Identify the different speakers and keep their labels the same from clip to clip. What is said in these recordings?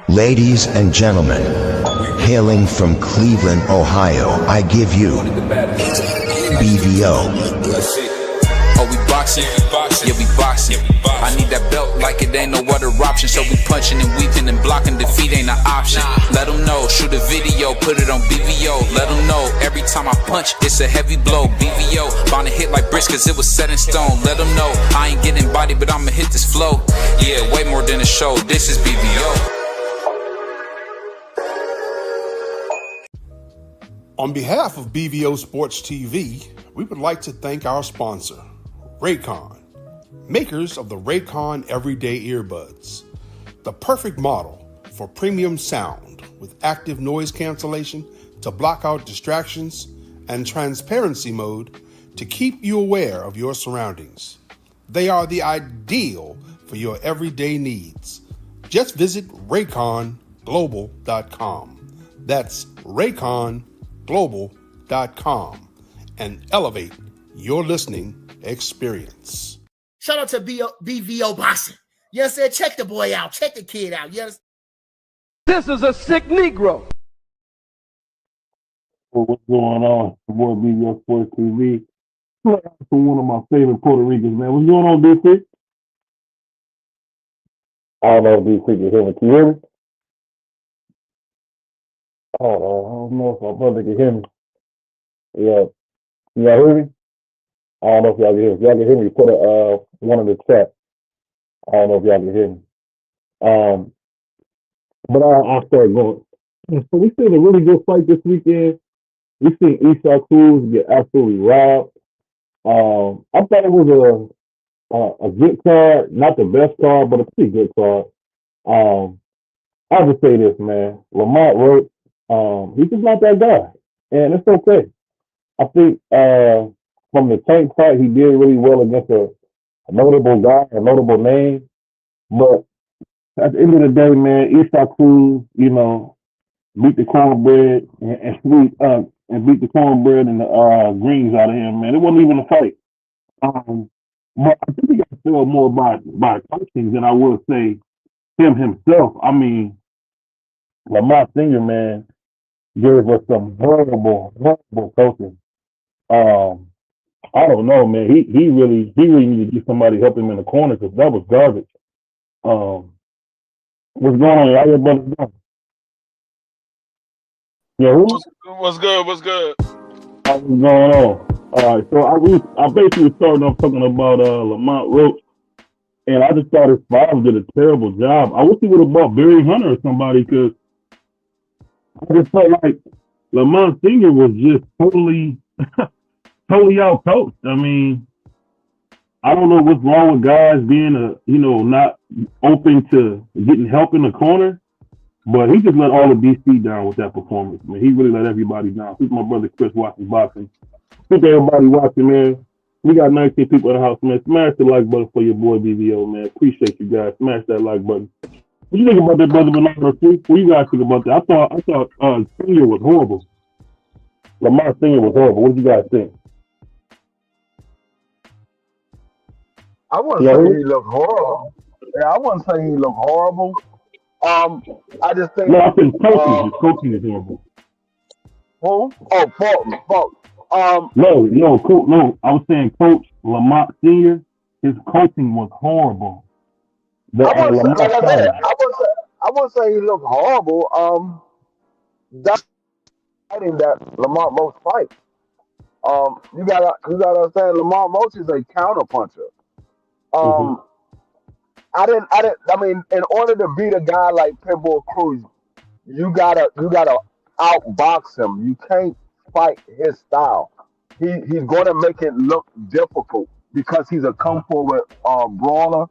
Speaker 1: Ladies and gentlemen, hailing from Cleveland, Ohio, I give you BVO.
Speaker 2: Oh, we boxing? Yeah, we boxing. I need that belt like it ain't no other option. So we punching and weaving and blocking. Defeat ain't an option. Let them know, shoot a video, put it on BVO. Let them know, every time I punch, it's a heavy blow. BVO, bound to hit like bricks cause it was set in stone. Let them know, I ain't getting body, but I'ma hit this flow. Yeah, way more than a show, this is BVO.
Speaker 3: On behalf of BVO Sports TV, we would like to thank our sponsor, Raycon, makers of the Raycon Everyday Earbuds, the perfect model for premium sound with active noise cancellation to block out distractions and transparency mode to keep you aware of your surroundings. They are the ideal for your everyday needs. Just visit RayconGlobal.com. That's RayconGlobal.com and elevate your listening experience.
Speaker 4: Shout out to BVO Boxing. You understand? Check the boy out. Check the kid out. You understand?
Speaker 5: This is a sick Negro.
Speaker 6: Well, what's going on? The boy BVO Sports TV. For one of my favorite Puerto Ricans, man. What's going on, DC? I don't know if DC can hear me. Can you hear me? I don't know if my brother can hear me. Yeah. Can y'all hear me? I don't know if y'all can hear me. If y'all can hear me, put one in the chat. I don't know if y'all can hear me. But I'll start going. So we seen a really good fight this weekend. We seen Cruz get absolutely robbed. I thought it was a good card, not the best card, but a pretty good card. I'll just say this, man. Lamont Roach, he's just not that guy, and it's okay. I think from the tank fight, he did really well against a notable guy, a notable name. But at the end of the day, man, Cruz, beat the cornbread and beat the cornbread and the greens out of him, man. It wasn't even a fight. But I think he got filled more by coaching than I would say him himself. I mean, Lamont Sr, man, gave us some horrible coaching. I don't know, man. He really needed to get somebody to help him in the corner because that was garbage. What's going on? How your brother doing? Yeah,
Speaker 7: What's good?
Speaker 6: What's going on? All right, so I basically started off talking about Lamont Roach, and I just thought his father did a terrible job. I wish he would have bought Barry Hunter or somebody because I just felt like Lamont Sr was just totally out coached. I mean, I don't know what's wrong with guys being not open to getting help in the corner, but he just let all the DC down with that performance, man. He really let everybody down. This is my brother Chris watching boxing. Thank everybody watching, man. We got 19 people in the house, man. Smash the like button for your boy BVO, man. Appreciate you guys. Smash that like button. What you think about that, brother Bernardo? What do you guys think about that? I thought Senior was horrible. Lamont Sr was horrible. What do you guys think?
Speaker 8: I wouldn't say he looked horrible. Yeah, I wouldn't say he looked horrible. I just think.
Speaker 6: No, I think coaching is horrible.
Speaker 8: Who? Oh, Fulton.
Speaker 6: No. I was saying Coach Lamont Sr. His coaching was horrible.
Speaker 8: I wouldn't say he looked horrible. That's fighting that Lamont Roach fight. You gotta understand Lamont Roach is a counter puncher. I mean, in order to beat a guy like Pitbull Cruz, you gotta outbox him. You can't fight his style. He's gonna make it look difficult because he's a come forward brawler.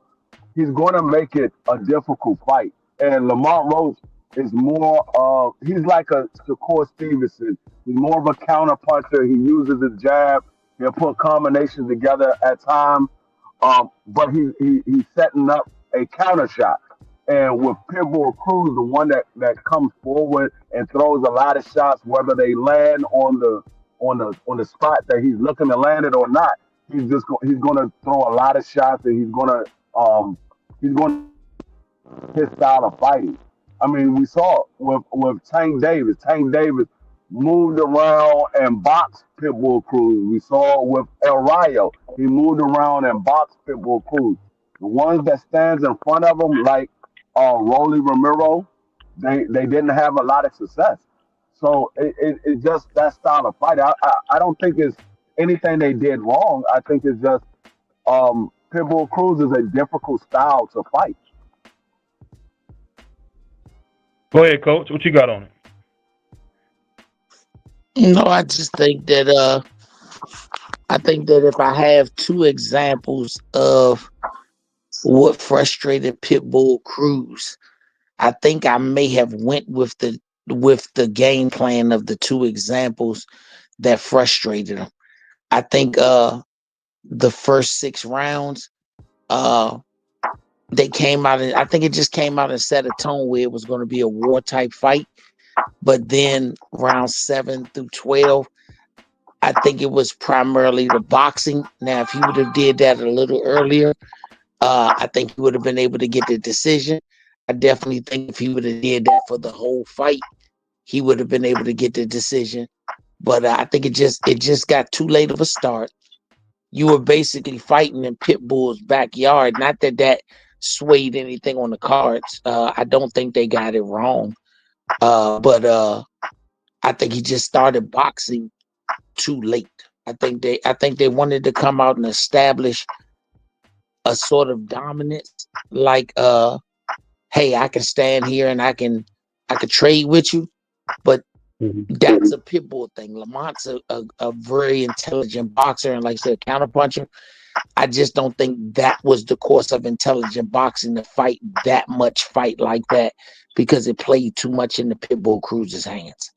Speaker 8: He's gonna make it a difficult fight. And Lamont Roach is more he's like a Shakur Stevenson. He's more of a counter puncher. He uses his jab. He'll put combinations together at times. But he's setting up a counter shot. And with Pitbull Cruz, the one that comes forward and throws a lot of shots, whether they land on the spot that he's looking to land it or not, he's going to throw a lot of shots, and he's going to his style of fighting. I mean, we saw it with Tank Davis. Tank Davis moved around and boxed Pitbull Cruz. We saw it with El Rayo. He moved around and boxed Pitbull Cruz. The ones that stands in front of him, like Rolly Romero, they didn't have a lot of success. So it just that style of fight. I don't think it's anything they did wrong. I think it's just Pitbull Cruz is a difficult style to fight.
Speaker 6: Go ahead, Coach. What you got on it?
Speaker 4: No, I just think that if I have two examples of what frustrated Pitbull Cruz, I think I may have went with the game plan of the two examples that frustrated him. I think the first 6 rounds, they came out and I think it just came out and set a tone where it was going to be a war type fight. But then round 7 through 12, I think it was primarily the boxing. Now, if he would have did that a little earlier, I think he would have been able to get the decision. I definitely think if he would have did that for the whole fight, he would have been able to get the decision. But I think it just got too late of a start. You were basically fighting in Pitbull's backyard. Not that swayed anything on the cards. I don't think they got it wrong. But I think he just started boxing too late. I think they wanted to come out and establish a sort of dominance, like hey, I can stand here and I can trade with you, but that's a Pitbull thing. Lamont's a very intelligent boxer and, like I said, counterpuncher. I just don't think that was the course of intelligent boxing to fight that much fight like that, because it played too much in the Pitbull Cruz's hands.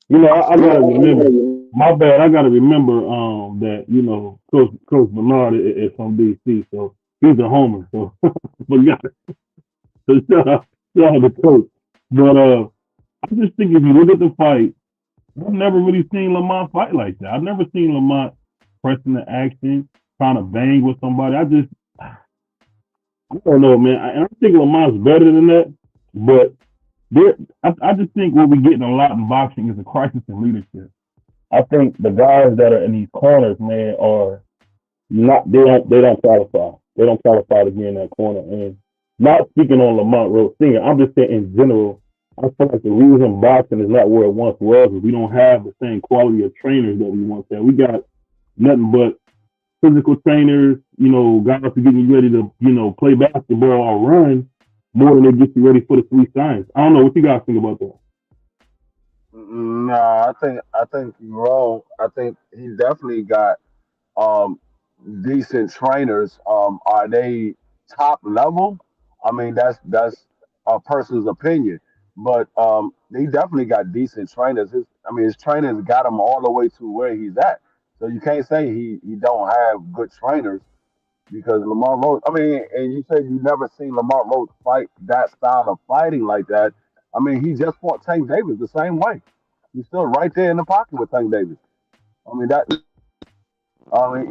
Speaker 6: You know, I gotta remember. My bad. I gotta remember that Coach Bernard is from DC, so he's a homer. So, but so shout out to Coach. But I just think if you look at the fight, I've never really seen Lamont fight like that. I've never seen Lamont pressing the action, trying to bang with somebody. I don't know, man. I think Lamont's better than that, but I just think what we're getting a lot in boxing is a crisis in leadership. I think the guys that are in these corners, man, are not. They don't qualify. They don't qualify to be in that corner. And not speaking on Lamont Roach Jr., I'm just saying in general. I feel like the reason boxing is not where it once was is we don't have the same quality of trainers that we once had. We got nothing but physical trainers, guys who getting you ready to, play basketball or run more than they get you ready for the 3 signs. I don't know what you guys think about that.
Speaker 8: No, I think you're wrong. I think he definitely got decent trainers. Are they top level? I mean, that's a person's opinion, but he definitely got decent trainers. His trainers got him all the way to where he's at. So you can't say he don't have good trainers because Lamont Roach. And you said you never seen Lamont Roach fight that style of fighting like that. He just fought Tank Davis the same way. He's still right there in the pocket with Tank Davis. That.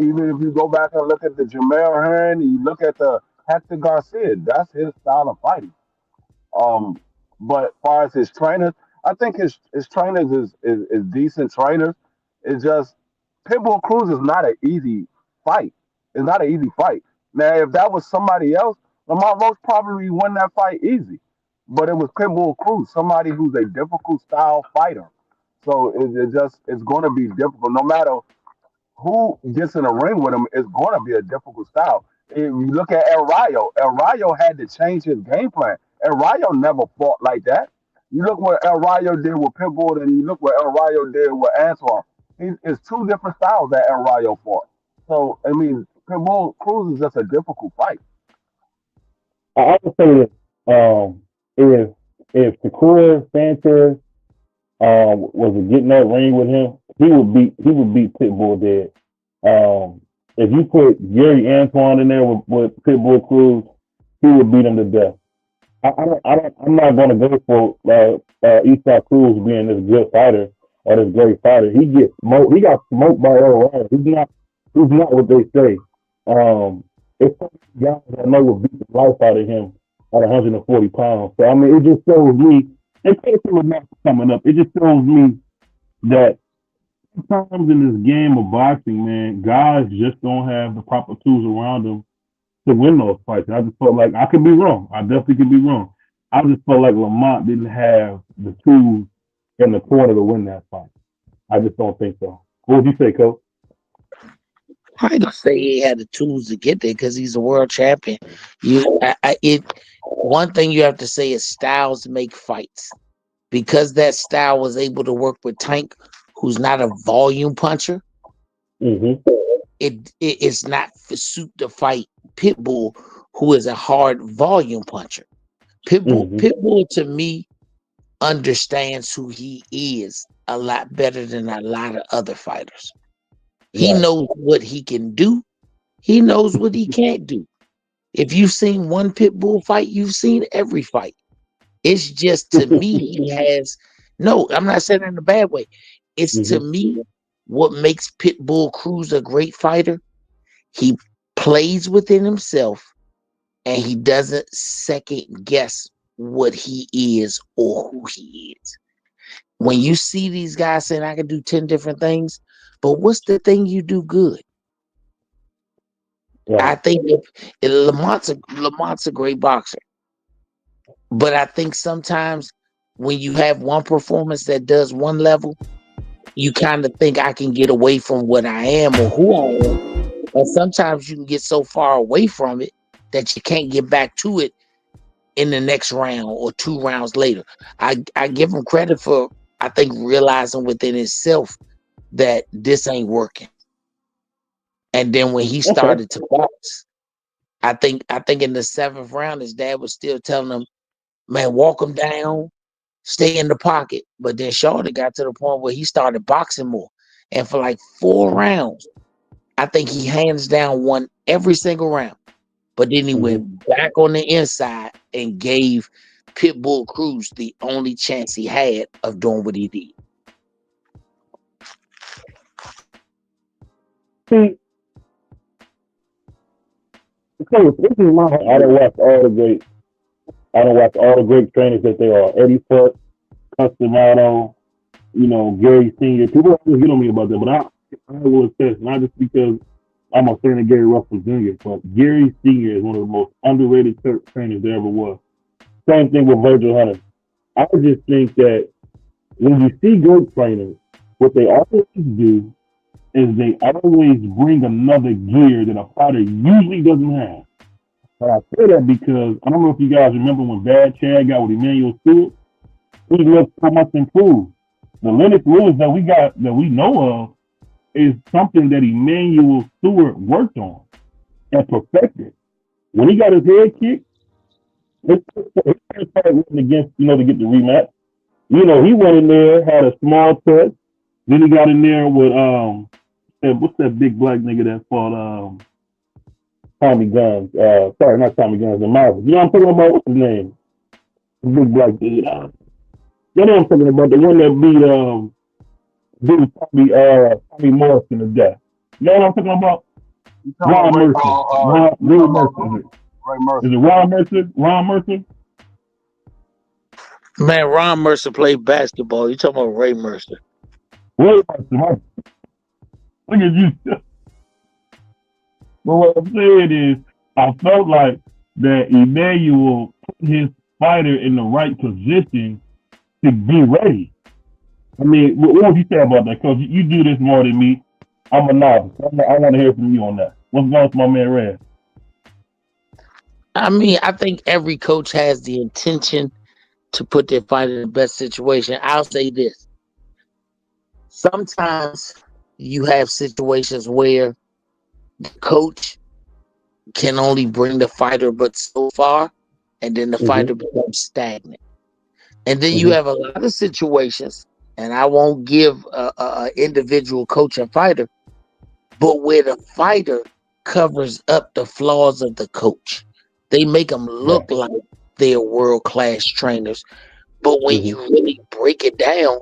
Speaker 8: Even if you go back and look at the Jamel Hearn, you look at the Hector Garcia, that's his style of fighting. But as far as his trainers, I think his trainers is decent trainers. It's just Pitbull Cruz is not an easy fight. It's not an easy fight. Now, if that was somebody else, Lamont Roach probably won that fight easy. But it was Pitbull Cruz, somebody who's a difficult style fighter. So it's going to be difficult. No matter who gets in a ring with him, it's going to be a difficult style. If you look at El Rayo had to change his game plan. El Rayo never fought like that. You look what El Rayo did with Pitbull, and you look what El Rayo did with Antoine. It's 2 different styles that El Rayo fought. So, Pitbull Cruz is just a difficult fight.
Speaker 6: I would say that if Shakur Sanchez was to get in that ring with him, he would beat Pitbull dead. If you put Gary Antoine in there with Pitbull Cruz, he would beat him to death. I'm not going to go for Esau Cruz being this good fighter or this great fighter. He got smoked by El Rayo. He's not what they say. It's guys that know will beat the life out of him at 140 pounds. So I mean, it just shows me, and especially with Max coming up, it just shows me that sometimes in this game of boxing, man, guys just don't have the proper tools around them to win those fights. And I just felt like I could be wrong. I definitely could be wrong. I just felt like Lamont didn't have the tools in the corner to win that fight. I just don't think so. What would you say, Coach?
Speaker 4: I ain't gonna say he had the tools to get there because he's a world champion. One thing you have to say is styles make fights. Because that style was able to work with Tank, who's not a volume puncher.
Speaker 6: Mm-hmm.
Speaker 4: It's not for suit to fight Pitbull, who is a hard volume puncher. Pitbull to me understands who he is a lot better than a lot of other fighters. He knows what he can do. He knows what he can't do. If you've seen one Pitbull fight, you've seen every fight. It's just, to me, he has, no, I'm not saying it in a bad way. It's to me what makes Pitbull Cruz a great fighter. He plays within himself and he doesn't second guess what he is or who he is. When you see these guys saying, I can do 10 different things, but what's the thing you do good? I think Lamont's a great boxer. But I think sometimes when you have one performance that does one level, you kind of think I can get away from what I am or who I am. And sometimes you can get so far away from it that you can't get back to it in the next round or 2 rounds later. I give him credit for, I think, realizing within himself that this ain't working. And then when he started to box, I think in the 7th round, his dad was still telling him, man, walk him down, stay in the pocket. But then Shorty got to the point where he started boxing more. And for like 4 rounds, I think he hands down won every single round. But then he went back on the inside and gave Pitbull Cruz the only chance he had of doing what he did.
Speaker 6: See, this is my. I don't watch all the great trainers that there are. Eddie Foote, Customato, Gary Sr. People always get on me about that, but I will attest, not just because I'm a fan of Gary Russell Jr., but Gary Sr. is one of the most underrated trainers there ever was. Same thing with Virgil Hunter. I just think that when you see good trainers, what they always do is they always bring another gear that a fighter usually doesn't have. But I say that because I don't know if you guys remember when Bad Chad got with Emmanuel Stewart. He looked so much improved. The Lennox Lewis that we know of is something that Emmanuel Stewart worked on and perfected. When he got his head kicked, his first fight went against, to get the rematch. He went in there, had a small touch. Then he got in there with what's that big black nigga that fought Tommy Guns? Sorry, not Tommy Guns, the Marvel. You know what I'm talking about? What's his name? The big black dude. You know what I'm talking about? The one that beat Tommy Morrison to death. You know what I'm talking about? Ron Mercer.
Speaker 8: Ray Mercer.
Speaker 6: Is it Ron Mercer? Ron Mercer?
Speaker 4: Man, Ron Mercer played basketball. You talking about Ray Mercer?
Speaker 6: Ray Mercer. Look at you. But what I'm saying is, I felt like that Emmanuel put his fighter in the right position to be ready. I mean, what would you say about that? Because you do this more than me. I'm a novice. I want to hear from you on that. What's going on with my man Red?
Speaker 4: I mean, I think every coach has the intention to put their fighter in the best situation. I'll say this. Sometimes you have situations where the coach can only bring the fighter but so far, and then the fighter becomes stagnant. And then you have a lot of situations, and I won't give a individual coach and fighter, but where the fighter covers up the flaws of the coach. They make them look like they're world-class trainers, but when you really break it down,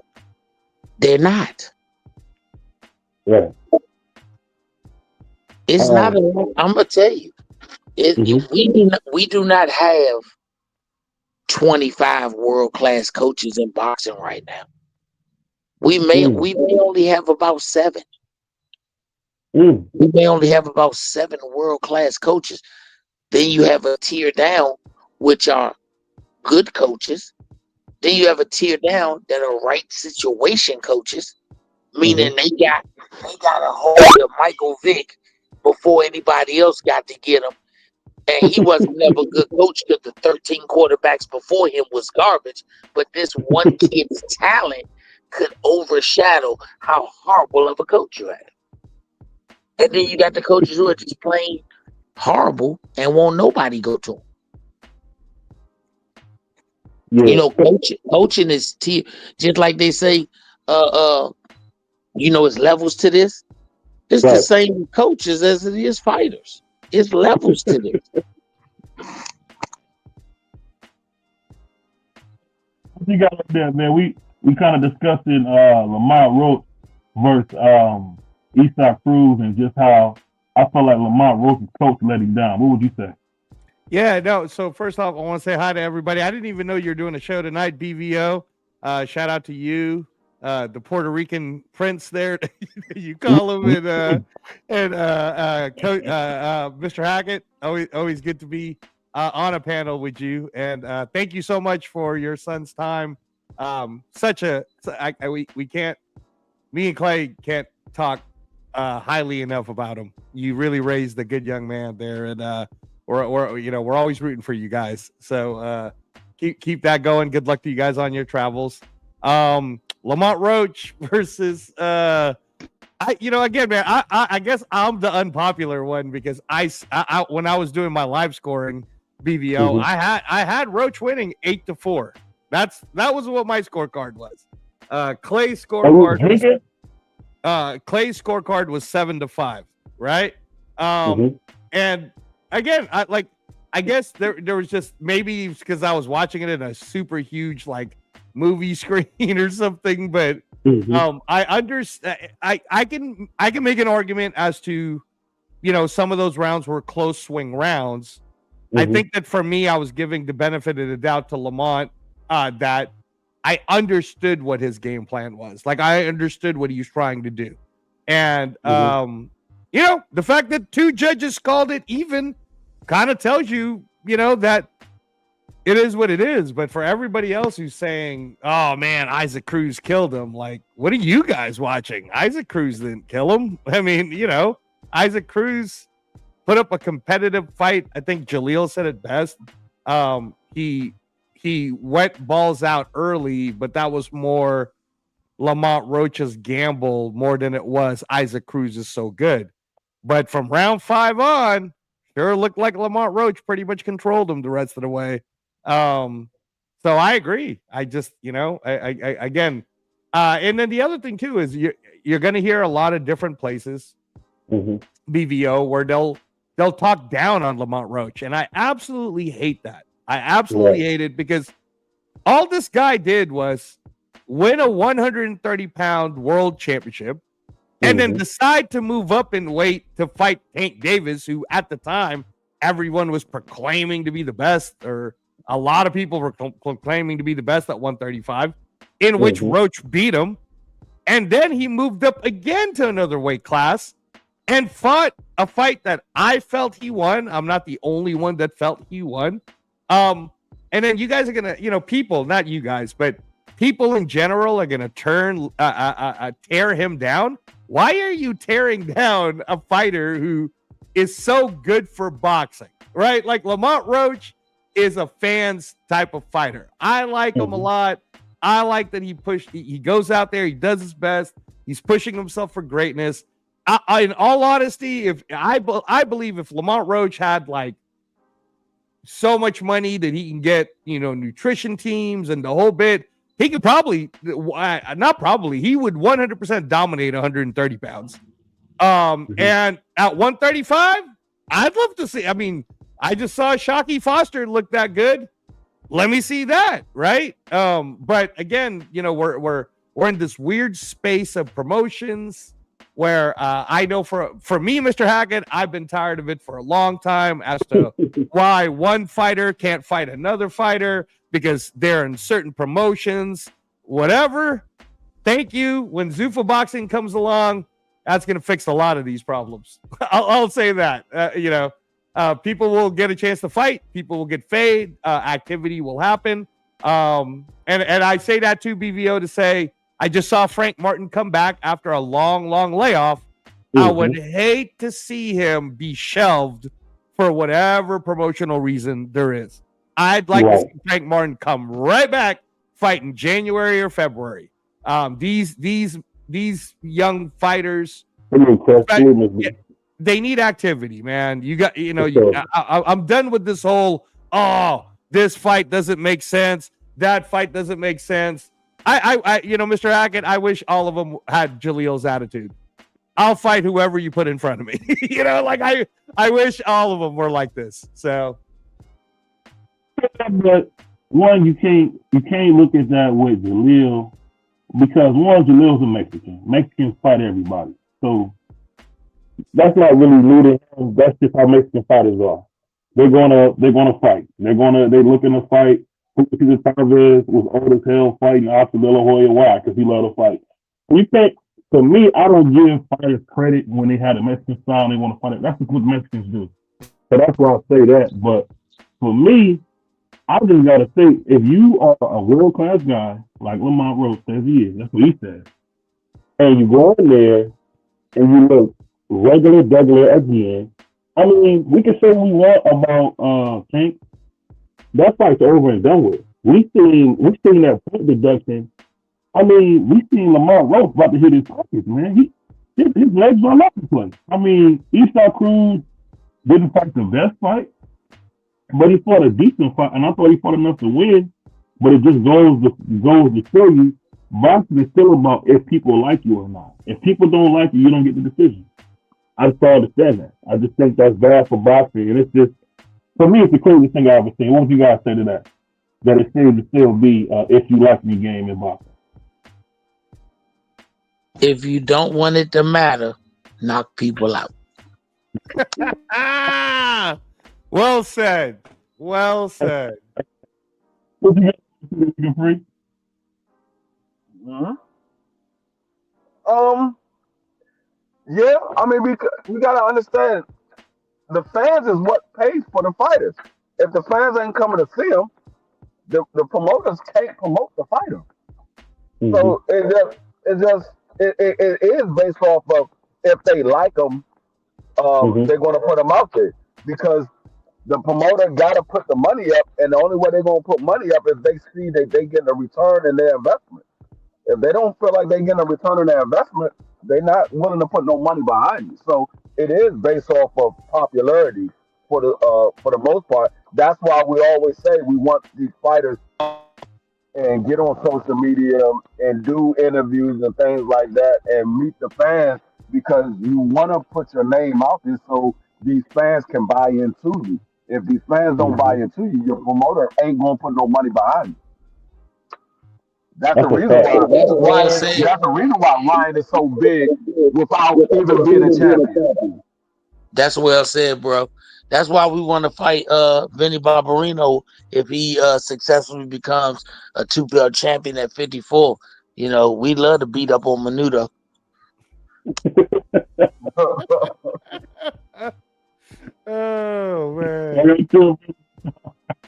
Speaker 4: they're not.
Speaker 6: Yeah.
Speaker 4: It's not. I'm gonna tell you, we do not have 25 world-class coaches in boxing right now. We may only have about 7. We may only have about 7 world-class coaches. Then you have a tier down, which are good coaches. Then you have a tier down that are right situation coaches, meaning they got a hold of Michael Vick before anybody else got to get him. And he wasn't never a good coach because the 13 quarterbacks before him was garbage. But this one kid's talent could overshadow how horrible of a coach you have. And then you got the coaches who are just plain horrible and won't nobody go to them.
Speaker 6: Yeah.
Speaker 4: You know, coaching is just like they say, it's levels to this. It's the same coaches as it is fighters. It's levels to this.
Speaker 6: What you got up there, man? We kind of discussing Lamont Roach versus Isaac Cruz and just how I felt like Lamont Roach's coach let him down. What would you say?
Speaker 7: Yeah, no. So first off, I want to say hi to everybody. I didn't even know you're doing a show tonight, BVO. Shout out to you, the Puerto Rican prince there. You call him, and Mr. Hackett. Always good to be on a panel with you. And thank you so much for your son's time. We can't. Me and Clay can't talk highly enough about him. You really raised a good young man there, and we're always rooting for you guys. So keep that going. Good luck to you guys on your travels. Lamont Roach versus again, man, I guess I'm the unpopular one because I when I was doing my live scoring BVO, I had Roach winning 8-4. That was what my scorecard was. Clay's scorecard was 7-5, right? And again, I guess there was just maybe because I was watching it in a super huge like movie screen or something, but I understand. I can make an argument as to some of those rounds were close swing rounds. I think that for me, I was giving the benefit of the doubt to Lamont that I understood what his game plan was. Like I understood what he was trying to do, and the fact that 2 judges called it even kind of tells you, that it is what it is. But for everybody else who's saying, oh man, Isaac Cruz killed him, like, what are you guys watching? Isaac Cruz didn't kill him. I mean, Isaac Cruz put up a competitive fight. I think Jaleel said it best. He went balls out early, but that was more Lamont Roach's gamble more than it was Isaac Cruz is so good. But from round 5 on, sure looked like Lamont Roach pretty much controlled him the rest of the way. So I agree. I just, again, and then the other thing too is you're going to hear a lot of different places, BVO, where they'll talk down on Lamont Roach, and I absolutely hate that. I absolutely hate it because all this guy did was win a 130-pound world championship and then decide to move up in weight to fight Tank Davis, who at the time everyone was proclaiming to be the best, or a lot of people were proclaiming to be the best at 135, in which Roach beat him. And then he moved up again to another weight class and fought a fight that I felt he won. I'm not the only one that felt he won. And then you guys are going to, people, not you guys, but people in general are going to tear him down. Why are you tearing down a fighter who is so good for boxing, right? Like Lamont Roach is a fan's type of fighter. I like him a lot. I like that he goes out there, he does his best. He's pushing himself for greatness. In all honesty, if I believe if Lamont Roach had like so much money that he can get, nutrition teams and the whole bit, he could probably, he would 100% dominate 130 pounds. And at 135, I'd love to see. I mean, I just saw Shockey Foster look that good. Let me see that, right? But again, we're in this weird space of promotions where I know for me, Mr. Hackett, I've been tired of it for a long time as to why one fighter can't fight another fighter because they're in certain promotions, whatever. Thank you. When Zuffa Boxing comes along, that's going to fix a lot of these problems. I'll say that. People will get a chance to fight. People will get paid. Activity will happen. And I say that to BVO to say, I just saw Frank Martin come back after a long, long layoff. Mm-hmm. I would hate to see him be shelved for whatever promotional reason there is. I'd like to see Frank Martin come right back fight in January or February. These young fighters, they need activity, man. I'm done with this whole, this fight doesn't make sense. That fight doesn't make sense. Mr. Hackett, I wish all of them had Jalil's attitude. I'll fight whoever you put in front of me. I wish all of them were like this. So,
Speaker 6: but one, you can't look at that with Jalil because one, Jalil's a Mexican. Mexicans fight everybody, so that's not really new to him. That's just how Mexican fighters are. They're gonna fight. They're looking to fight. Cesar Chavez was old as hell fighting Oscar De La Hoya. Why? Because he loved to fight. To me, I don't give fighters credit when they have a Mexican style and they want to fight it. That's just what Mexicans do. So that's why I say that. But for me, I just got to say, if you are a world-class guy, like Lamont Roach says he is, that's what he says, and you go in there and you look regular again, I mean, we can say what we want about Tank. That fight's over and done with. We seen that point deduction. I mean, we seen Lamont Roach about to hit his pockets, man. His legs are all over the place. I mean, Esau Cruz didn't fight the best fight, but he fought a decent fight, and I thought he fought enough to win. But it just goes to show you, boxing is still about if people like you or not. If people don't like you, you don't get the decision. I just don't understand that. I just think that's bad for boxing, and it's just, for me, it's the craziest thing I've ever seen. What would you guys say to that? That it seems to still be if you like me game in boxing.
Speaker 4: If you don't want it to matter, knock people out.
Speaker 7: Well said. Well said.
Speaker 6: What you got, Free?
Speaker 8: Yeah, I mean, we gotta understand the fans is what pays for the fighters. If the fans ain't coming to see them, the promoters can't promote the fighter. Mm-hmm. So it is based off of if they like them, they're gonna put them out there because the promoter gotta put the money up, and the only way they're gonna put money up is they see that they get a return in their investment. If they don't feel like they're getting a return on their investment, they're not willing to put no money behind you. So it is based off of popularity for the most part. That's why we always say we want these fighters and get on social media and do interviews and things like that and meet the fans because you want to put your name out there so these fans can buy into you. If these fans don't buy into you, your promoter ain't gonna put no money behind you. That's the reason why. That's the reason why Ryan is so big without even being a champion.
Speaker 4: That's well said, bro. That's why we want to fight Vinny Barbarino if he successfully becomes a 2-belt champion at 54. You know, we love to beat up on Menudo.
Speaker 7: Oh man.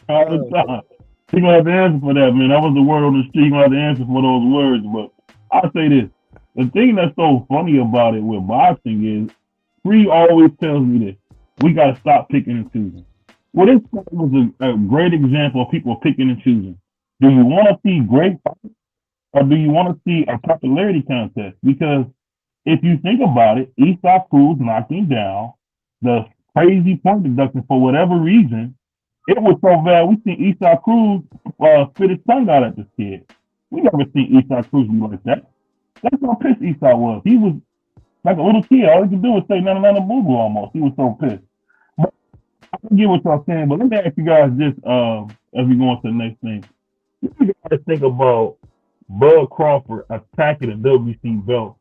Speaker 6: All the time. He's gonna have to answer for that, man. That was the word on the street. He's gonna have to answer for those words. But I'll say this. The thing that's so funny about it with boxing is Free always tells me this. We gotta stop picking and choosing. Well, this was a great example of people picking and choosing. Do you want to see great fights or do you want to see a popularity contest? Because if you think about it, Esau Cruz knocked him down. The crazy point deduction for whatever reason, it was so bad. We seen Esau Cruz spit his tongue out at this kid. We never seen Esau Cruz be like that. That's how pissed Esau was. He was like a little kid. All he could do was say "nana nana boo boo" almost. He was so pissed. But I can get what y'all saying, but let me ask you guys this as we go on to the next thing. You guys think about Bud Crawford attacking the WC belt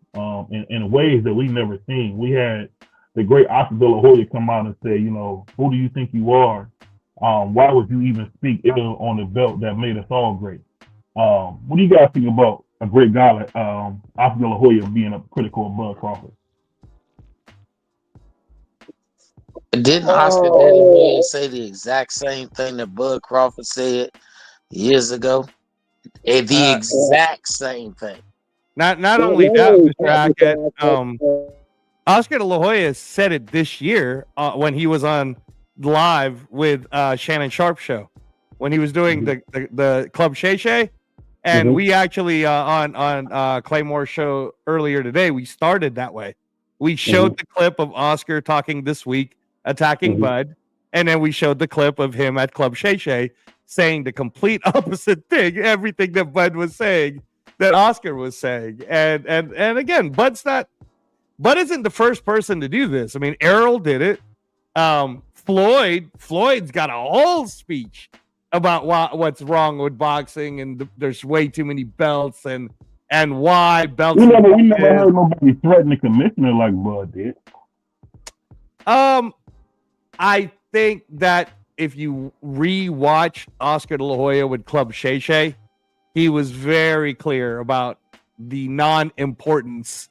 Speaker 6: in ways that we never seen. We had the great Oscar De La Hoya come out and say, who do you think you are? Why would you even speak ill on the belt that made us all great? What do you guys think about a great guy like Oscar De La Hoya being a critical of Bud Crawford?
Speaker 4: Didn't Oscar De La Hoya say the exact same thing that Bud Crawford said years ago? And the exact same thing.
Speaker 7: Not only that, Mr. Hackett, Oscar De La Hoya said it this year when he was on live with Shannon Sharp show when he was doing the Club Shay Shay, and we actually on Claymore's show earlier today we started that way. We showed the clip of Oscar talking this week attacking Bud, and then we showed the clip of him at Club Shay Shay saying the complete opposite thing, everything that Bud was saying, that Oscar was saying, and again, Bud isn't the first person to do this. I mean, Errol did it. Floyd's got a whole speech about what's wrong with boxing, and there's way too many belts, and why belts.
Speaker 6: We never heard nobody threaten the commissioner like Bud did.
Speaker 7: I think that if you re-watch Oscar De La Hoya with Club Shay Shay, he was very clear about the non-importance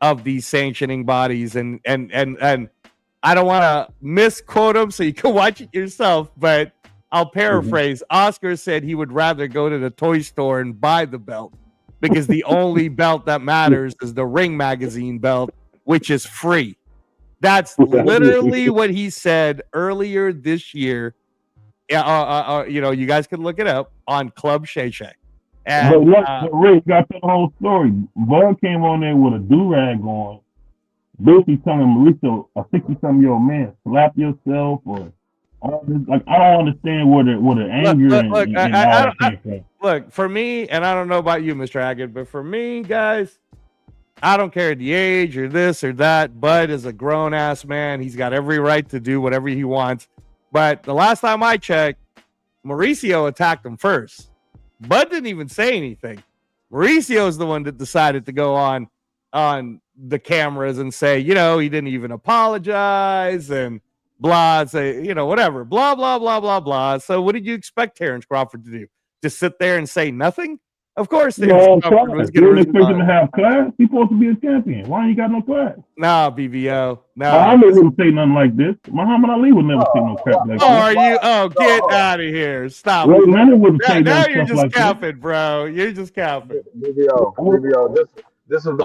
Speaker 7: of these sanctioning bodies, and I don't want to misquote him, so you can watch it yourself, but I'll paraphrase. Oscar said he would rather go to the toy store and buy the belt because the only belt that matters is the Ring Magazine belt, which is free. That's literally what he said earlier this year. You guys can look it up on Club Shay Shay. And,
Speaker 6: Ray got the whole story. Bud came on there with a do-rag on, basically telling Mauricio, a 60-something-year-old man, slap yourself or all this. Like, I don't understand where the anger and all that came from.
Speaker 7: Look, for me, and I don't know about you, Mr. Haggard, but for me, guys, I don't care the age or this or that. Bud is a grown-ass man. He's got every right to do whatever he wants. But the last time I checked, Mauricio attacked him first. Bud didn't even say anything. Mauricio is the one that decided to go on the cameras and say, he didn't even apologize and blah, say, whatever, blah, blah, blah, blah, blah. So what did you expect Terrence Crawford to do? Just sit there and say nothing? Of course, Terrence Crawford was going to
Speaker 6: expect him to have class. He's supposed to be a champion. Why ain't he got no class?
Speaker 7: Nah, BBO. No.
Speaker 6: I wouldn't say nothing like this. Muhammad Ali would never say no crap like this.
Speaker 7: Get out of here. Stop.
Speaker 6: Ray Leonard wouldn't say
Speaker 7: now you're just
Speaker 6: like
Speaker 7: capping, bro. You're just capping.
Speaker 8: BBO, this is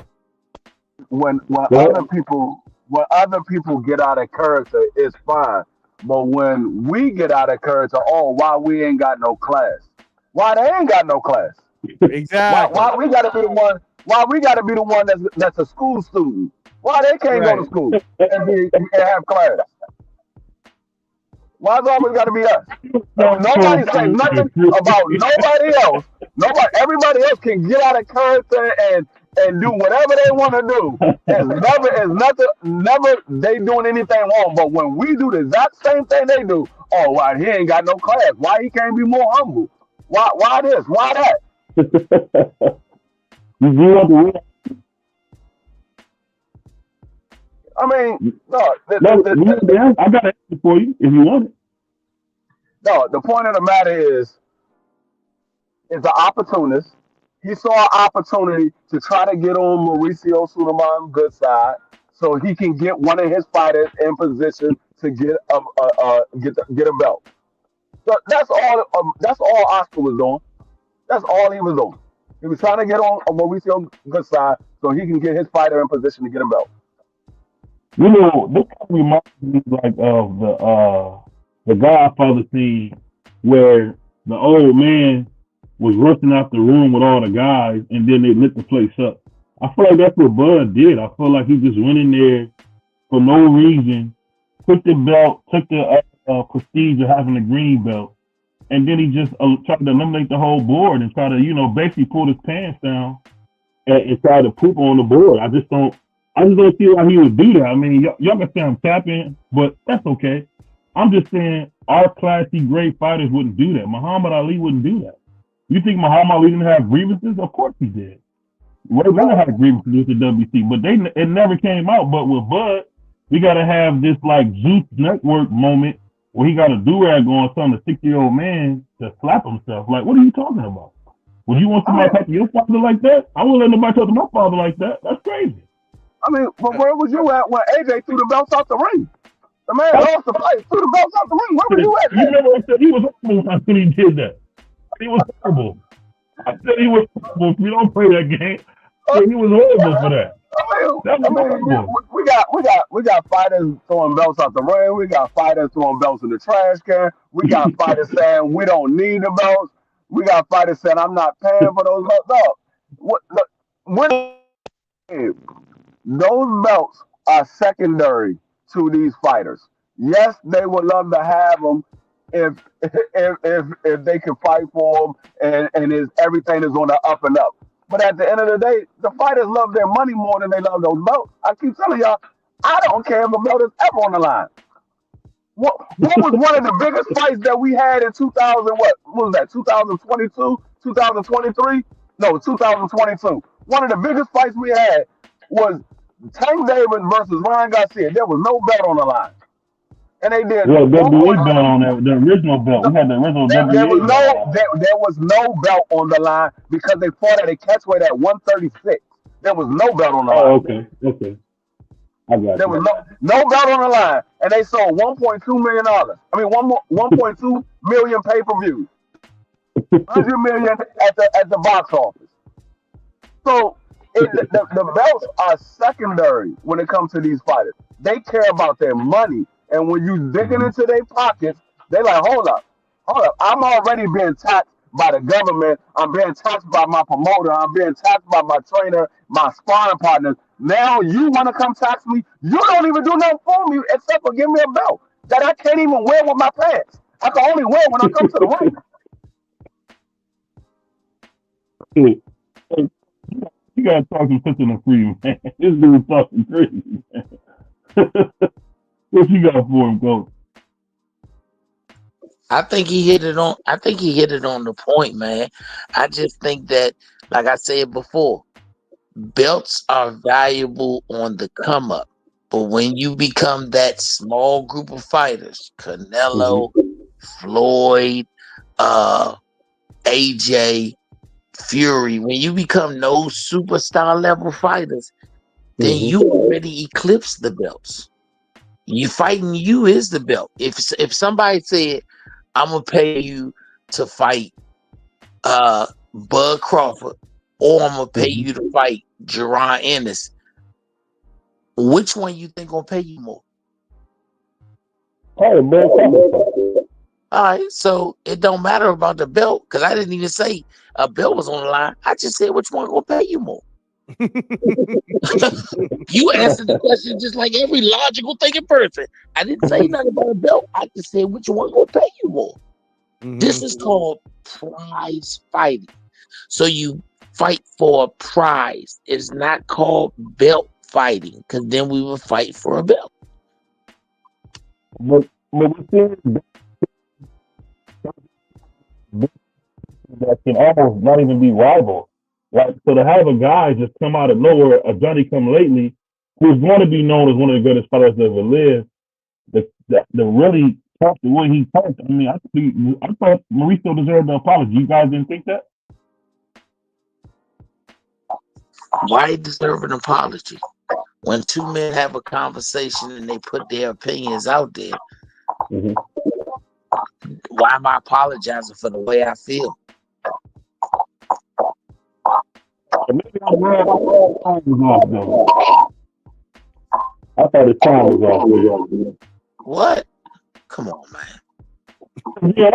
Speaker 8: when other people get out of character, it's fine. But when we get out of character, why we ain't got no class? Why they ain't got no class?
Speaker 7: Exactly.
Speaker 8: Why we gotta be the one? Why we gotta be the one that's a school student? Why they can't go to school and have class? Why it's always gotta be us? Nobody say nothing about nobody else. Everybody else can get out of character and do whatever they want to do. Never they doing anything wrong. But when we do the exact same thing they do, why he ain't got no class? Why he can't be more humble? Why this? Why that? I mean,
Speaker 6: I got an answer for you if you want it.
Speaker 8: No, the point of the matter is an opportunist. He saw an opportunity to try to get on Mauricio Suleiman's good side, so he can get one of his fighters in position to get a belt. So that's all Oscar was doing. That's all he was doing. He was trying to get on Mauricio's good side so he can get his fighter in position to get a belt.
Speaker 6: This reminds me like of the Godfather scene where the old man was rushing out the room with all the guys, and then they lit the place up. I feel like that's what Bud did. I feel like he just went in there for no reason, took the belt, took the prestige of having the green belt, and then he just tried to eliminate the whole board and try to, basically pull his pants down and try to poop on the board. I just don't see why he would do that. I mean, y'all can say I'm tapping, but that's okay. I'm just saying our classy, great fighters wouldn't do that. Muhammad Ali wouldn't do that. You think Muhammad Ali didn't have grievances? Of course he did. Ray Leonard had a grievance with the WC, but it never came out. But with Bud, we got to have this like Zeus Network moment where he got a do-rag on some 6-year-old man to slap himself. Like, what are you talking about? Would you want somebody to talk to your father like that? I wouldn't let nobody talk to my father like that. That's crazy.
Speaker 8: I mean, but where was you at when AJ threw the belts out the ring? The man lost the fight, threw the belts out the ring. Where were you at?
Speaker 6: You remember I said he was horrible when he did that. He was horrible. I said he was horrible. If you don't play that game, he was horrible for that.
Speaker 8: We got fighters throwing belts out the ring. We got fighters throwing belts in the trash can. We got fighters saying we don't need the belts. We got fighters saying I'm not paying for those belts. Those belts are secondary to these fighters. Yes, they would love to have them if they can fight for them and everything is on the up and up. But at the end of the day, the fighters love their money more than they love those belts. I keep telling y'all, I don't care if a belt is ever on the line. What was one of the biggest fights that we had in 2000? What was that? 2022, 2023? No, 2022. One of the biggest fights we had was Tank Davis versus Ryan Garcia. There was no belt on the line, and they did.
Speaker 6: Well, WWE belt on that, the original belt. We had the original WWE belt.
Speaker 8: There was no belt on the line because they fought at a catchweight at 136. There was no belt on the line.
Speaker 6: Oh, okay.
Speaker 8: There was no belt on the line, and they sold $1.2 million. I mean, 1.2 million pay-per-views, 100 million at the box office. So the belts are secondary when it comes to these fighters. They care about their money, and when you digging into their pockets, they like, hold up, I'm already being taxed by the government. I'm being taxed by my promoter. I'm being taxed by my trainer, my sparring partners. Now you want to come tax me? You don't even do nothing for me except for give me a belt that I can't even wear with my pants. I can only wear when I come to the
Speaker 6: ring. You gotta talk to Fisherman Free, man. This dude's talking crazy, man. What you got for him, Coach?
Speaker 4: I think he hit it on. I think he hit it on the point, man. I just think that, like I said before, belts are valuable on the come up, but when you become that small group of fighters, Canelo, Floyd, AJ, Fury, when you become those superstar level fighters, then you already eclipse the belts. You fighting you is the belt. If somebody said, I'm gonna pay you to fight Bud Crawford, or I'm gonna pay you to fight Jerron Ennis, which one you think gonna pay you more?
Speaker 6: Oh, Bud Crawford.
Speaker 4: All right, so it don't matter about the belt, because I didn't even say a belt was on the line. I just said which one gonna pay you more. You answered the question just like every logical thinking person. I didn't say nothing about a belt. I just said which one gonna pay you more. This is called prize fighting. So you fight for a prize. It's not called belt fighting, because then we would fight for a belt.
Speaker 6: But we see that can almost not even be rival. Like, so to have a guy just come out of nowhere, a Johnny come lately, who's going to be known as one of the greatest fighters that ever lived, the really talk the way he talked. I mean, I thought Mauricio deserved an apology. You guys didn't think that?
Speaker 4: Why deserve an apology? When two men have a conversation and they put their opinions out there, why am I apologizing for the way I feel?
Speaker 6: Maybe I'm wrong. I thought his time was off.
Speaker 4: What? Come on, man.
Speaker 6: Yeah.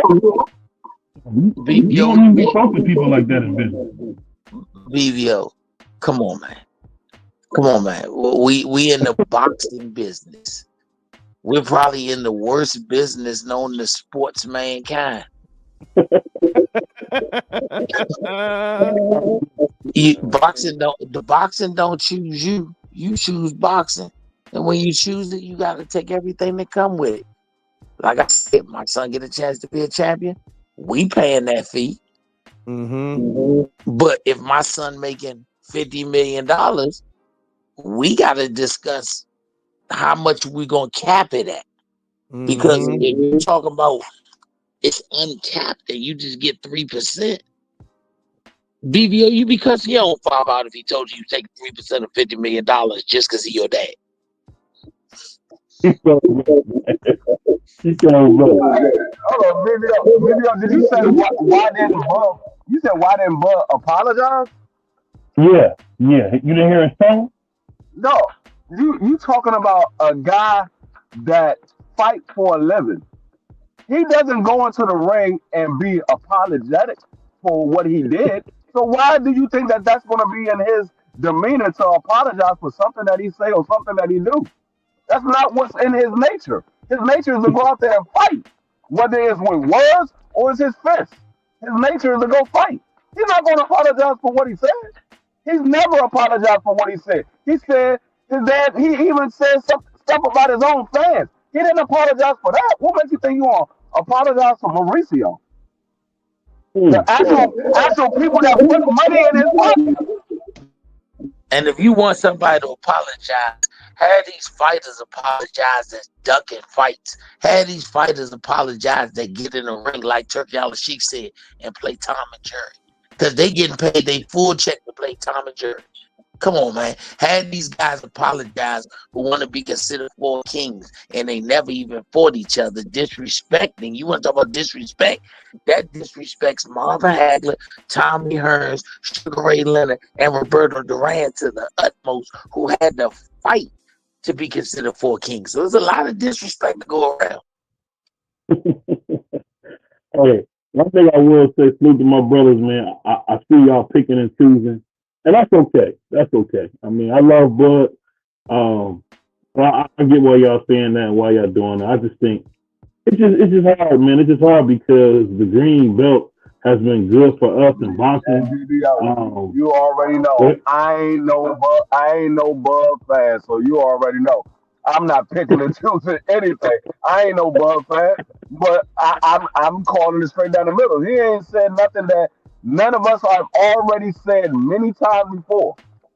Speaker 6: You don't even talk to people like that in business.
Speaker 4: BVO, come on, man. Come on, man. We in the boxing business. We're probably in the worst business known to sports mankind. The boxing don't choose you. You choose boxing. And when you choose it, you got to take everything that come with it. Like I said, my son get a chance to be a champion. We paying that fee. But if my son making $50 million, we got to discuss how much we're going to cap it at. Because if you're talking about it's uncapped and you just get 3%, BVO, you be cussing your own father out if he told you take 3% of $50 million just because he your dad.
Speaker 6: He so
Speaker 8: Hold on, video. Did you say why didn't Bud? You said why didn't Bud apologize?
Speaker 6: yeah. You didn't hear his tone?
Speaker 8: No, you talking about a guy that fight for a living. He doesn't go into the ring and be apologetic for what he did. So why do you think that that's going to be in his demeanor to apologize for something that he say or something that he do? That's not what's in his nature. His nature is to go out there and fight, whether it's with words or it's his fists. His nature is to go fight. He's not going to apologize for what he said. He's never apologized for what he said. He said his dad. He even said some stuff about his own fans. He didn't apologize for that. What makes you think you want to apologize for Mauricio? The actual people that put money in his pocket.
Speaker 4: And if you want somebody to apologize, have these fighters apologize that's ducking fights. Have these fighters apologize that get in the ring like Turkey Al Sheik said and play Tom and Jerry. Because they getting paid their full check to play Tom and Jerry. Come on, man. Have these guys apologize who want to be considered four kings and they never even fought each other, disrespecting. You want to talk about disrespect? That disrespects Marvin Hagler, Tommy Hearns, Sugar Ray Leonard, and Roberto Duran to the utmost, who had to fight to be considered four kings. So there's a lot of disrespect to go around.
Speaker 6: Hey, one thing I will say, salute to my brothers, man. I see y'all picking and choosing. And that's okay. That's okay. I mean, I love Bud. I get why y'all saying that and why y'all doing that. I just think it's just hard, man. It's just hard because the green belt has been good for us in boxing.
Speaker 8: You already know. I ain't no Bud fan, so you already know. I'm not picking and choosing anything. I ain't no Bud fan, but I'm calling it straight down the middle. He ain't said nothing that none of us have already said many times before.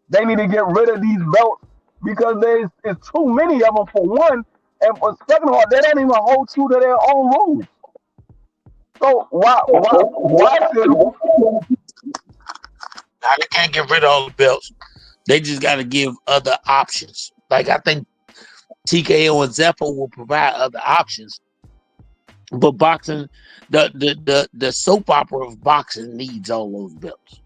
Speaker 8: They need to get rid of these belts because there's too many of them for one, and for second of all, they don't even hold true to their own rules. So why should
Speaker 4: Now, they can't get rid of all the belts. They just got to give other options. Like, I think TKO and Zephyr will provide other options. But boxing, the soap opera of boxing needs all those belts.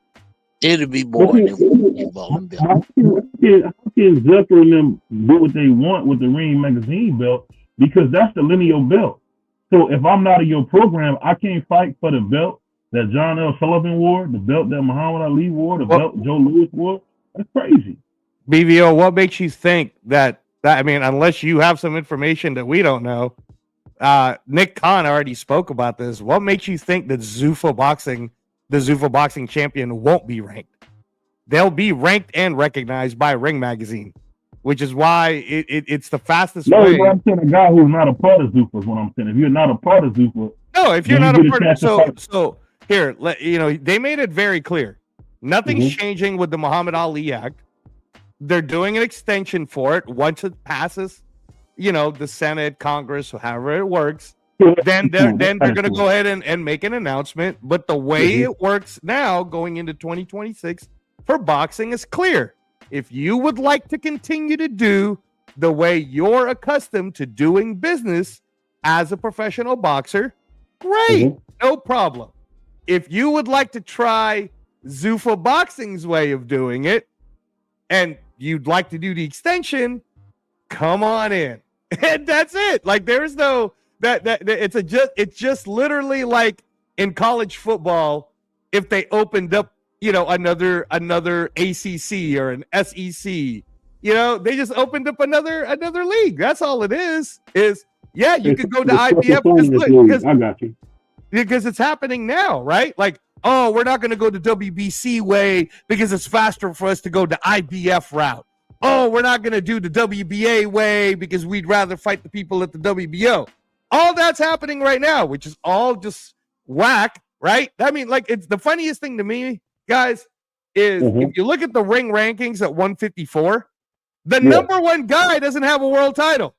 Speaker 4: It'll be boring if we give all them belts.
Speaker 6: How can Zephyr and them do what they want with the Ring Magazine belt? Because that's the lineal belt. So if I'm not in your program, I can't fight for the belt that John L. Sullivan wore, the belt that Muhammad Ali wore, the belt Joe Louis wore. That's crazy.
Speaker 7: BVO, what makes you think that I mean, unless you have some information that we don't know, Nick Khan already spoke about this. What makes you think that the Zuffa Boxing champion won't be ranked? They'll be ranked and recognized by Ring Magazine, which is why it's the fastest way.
Speaker 6: No, I'm saying a guy who's not a part of Zuffa is what I'm saying. If you're not a part of Zuffa,
Speaker 7: no, if you're not a part of so here, they made it very clear. Nothing's changing with the Muhammad Ali Act. They're doing an extension for it once it passes, the Senate, Congress, however it works. Then they're going to go ahead and make an announcement. But the way it works now, going into 2026 for boxing, is clear. If you would like to continue to do the way you're accustomed to doing business as a professional boxer, great, no problem. If you would like to try Zuffa Boxing's way of doing it, and you'd like to do the extension, come on in. And that's it. Like, there's no that it's just literally like in college football, if they opened up, another ACC or an SEC, they just opened up another league. That's all it is you could go to IBF
Speaker 6: I got you.
Speaker 7: Because it's happening now, right? Like, oh, we're not going to go the WBC way because it's faster for us to go the IBF route. Oh, we're not going to do the WBA way because we'd rather fight the people at the WBO. All that's happening right now, which is all just whack, right? I mean, like, it's the funniest thing to me, guys. is
Speaker 6: Mhm.
Speaker 7: if you look at the ring rankings at 154, the
Speaker 6: Yeah.
Speaker 7: number one guy doesn't have a world title.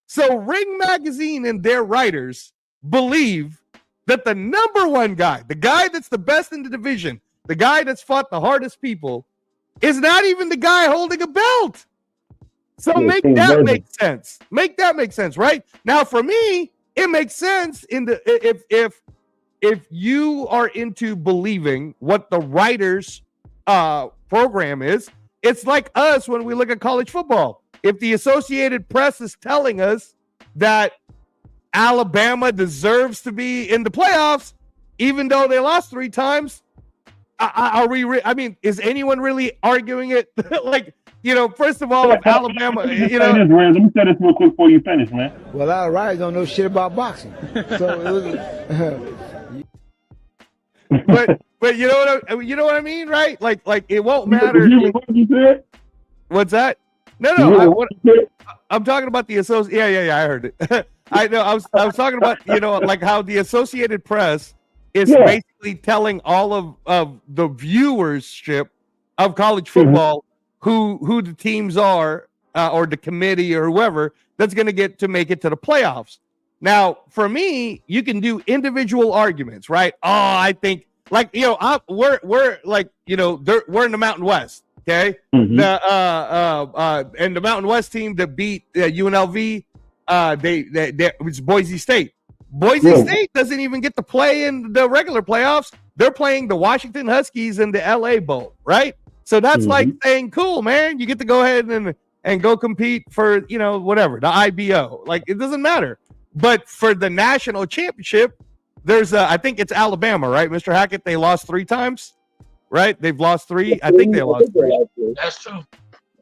Speaker 7: So Ring Magazine and their writers believe that the number one guy, the guy that's the best in the division, the guy that's fought the hardest people, is not even the guy holding a belt. So
Speaker 6: Yeah,
Speaker 7: make
Speaker 6: King
Speaker 7: that
Speaker 6: Virgil.
Speaker 7: make sense. Make that make sense, right? Now, for me, it makes sense in the if you are into believing what the writers program is, it's like us when we look at college football. If the Associated Press is telling us that Alabama deserves to be in the playoffs, even though they lost 3 times, are we? I mean, is anyone really arguing it? Like, first of all, if Alabama,
Speaker 6: Let me just say this, Rez. Let me say this real quick before you finish, man.
Speaker 9: Well, our writers don't know shit about boxing. So it was,
Speaker 7: but you know what I mean, right? Like it won't
Speaker 6: Did
Speaker 7: matter.
Speaker 6: you hear what you said?
Speaker 7: What's that?
Speaker 6: You hear
Speaker 7: No.
Speaker 6: what you said?
Speaker 7: I'm talking about the Yeah, I heard it. I know. I was talking about like how the Associated Press is basically telling all of the viewership of college football who the teams are or the committee or whoever that's going to get to make it to the playoffs. Now, for me, you can do individual arguments, right? Oh, I think like we're like we're in the Mountain West, okay? The and the Mountain West team that beat UNLV, it's Boise State. Boise State doesn't even get to play in the regular playoffs. They're playing the Washington Huskies in the LA Bowl, right? So that's like saying, cool, man, you get to go ahead and go compete for, whatever, the IBO. Like, it doesn't matter. But for the national championship, there's I think it's Alabama, right, Mr. Hackett? They lost 3 times, right? They've lost 3. I think they lost 3.
Speaker 4: That's true.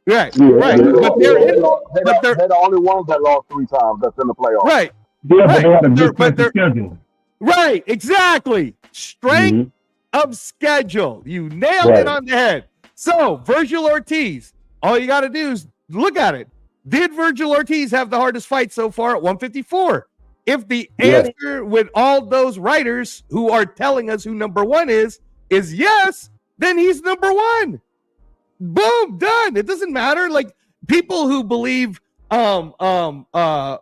Speaker 7: Right,
Speaker 6: Yeah,
Speaker 7: right. But they're
Speaker 8: They're the only ones that lost 3 times that's in the playoffs.
Speaker 7: right.
Speaker 6: Yeah, but
Speaker 7: Right.
Speaker 6: they had a
Speaker 7: They're-
Speaker 6: good
Speaker 7: but they're-
Speaker 6: schedule.
Speaker 7: Right, exactly. Strength of schedule. You nailed it on the head. So, Virgil Ortiz, all you got to do is look at it. Did Virgil Ortiz have the hardest fight so far at 154? If the answer with all those writers who are telling us who number 1 is yes, then he's number 1. Boom, done. It doesn't matter. Like, people who believe Fundura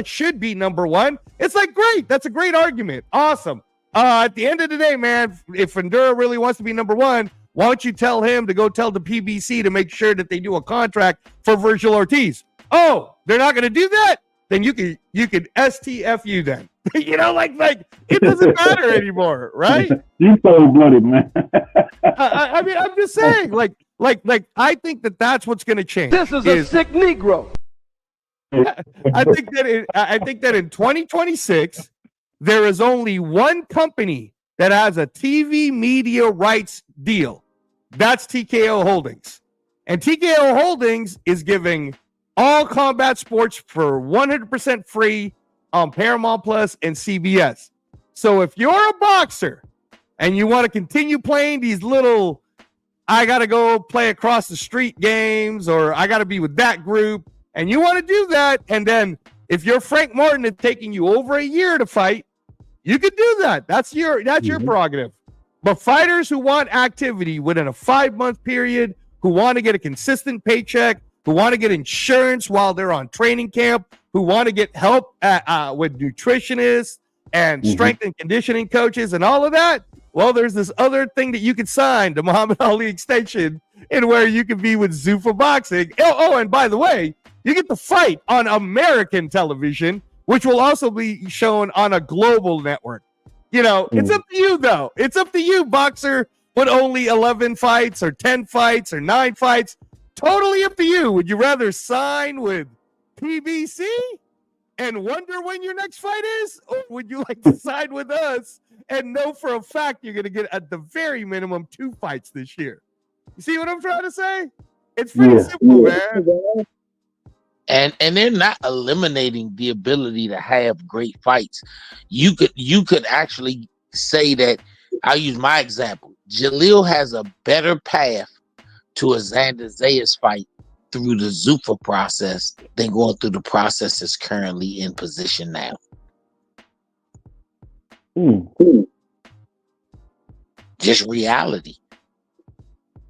Speaker 7: should be number 1. It's like, great. That's a great argument. Awesome. At the end of the day, man, if Fundura really wants to be number 1, why don't you tell him to go tell the PBC to make sure that they do a contract for Virgil Ortiz? Oh, they're not going to do that? Then you can STFU then. like it doesn't matter anymore, right?
Speaker 6: You cold-blooded, man.
Speaker 7: I mean, I'm just saying, like I think that's what's going to change.
Speaker 5: This is a sick Negro.
Speaker 7: I think that in 2026, there is only one company that has a TV media rights deal. That's TKO Holdings. And TKO Holdings is giving all combat sports for 100% free on Paramount Plus and CBS. So if you're a boxer and you want to continue playing these little, I got to go play across the street games, or I got to be with that group, and you want to do that, and then if you're Frank Martin, it's taking you over a year to fight, you could do that. That's your prerogative. But fighters who want activity within a 5-month period, who want to get a consistent paycheck, who want to get insurance while they're on training camp, who want to get help with nutritionists and strength and conditioning coaches and all of that, well, there's this other thing that you could sign, the Muhammad Ali extension, in where you can be with Zuffa Boxing. Oh, and by the way, you get to fight on American television, which will also be shown on a global network. It's up to you, though. It's up to you, boxer, with only 11 fights or 10 fights or 9 fights. Totally up to you. Would you rather sign with PBC and wonder when your next fight is? Or would you like to sign with us and know for a fact you're going to get, at the very minimum, 2 fights this year? You see what I'm trying to say? It's pretty simple, man.
Speaker 4: And they're not eliminating the ability to have great fights. You could actually say that, I'll use my example. Jalil has a better path to a Xander Zayas fight through the Zuffa process than going through the process that's currently in position now. Just reality.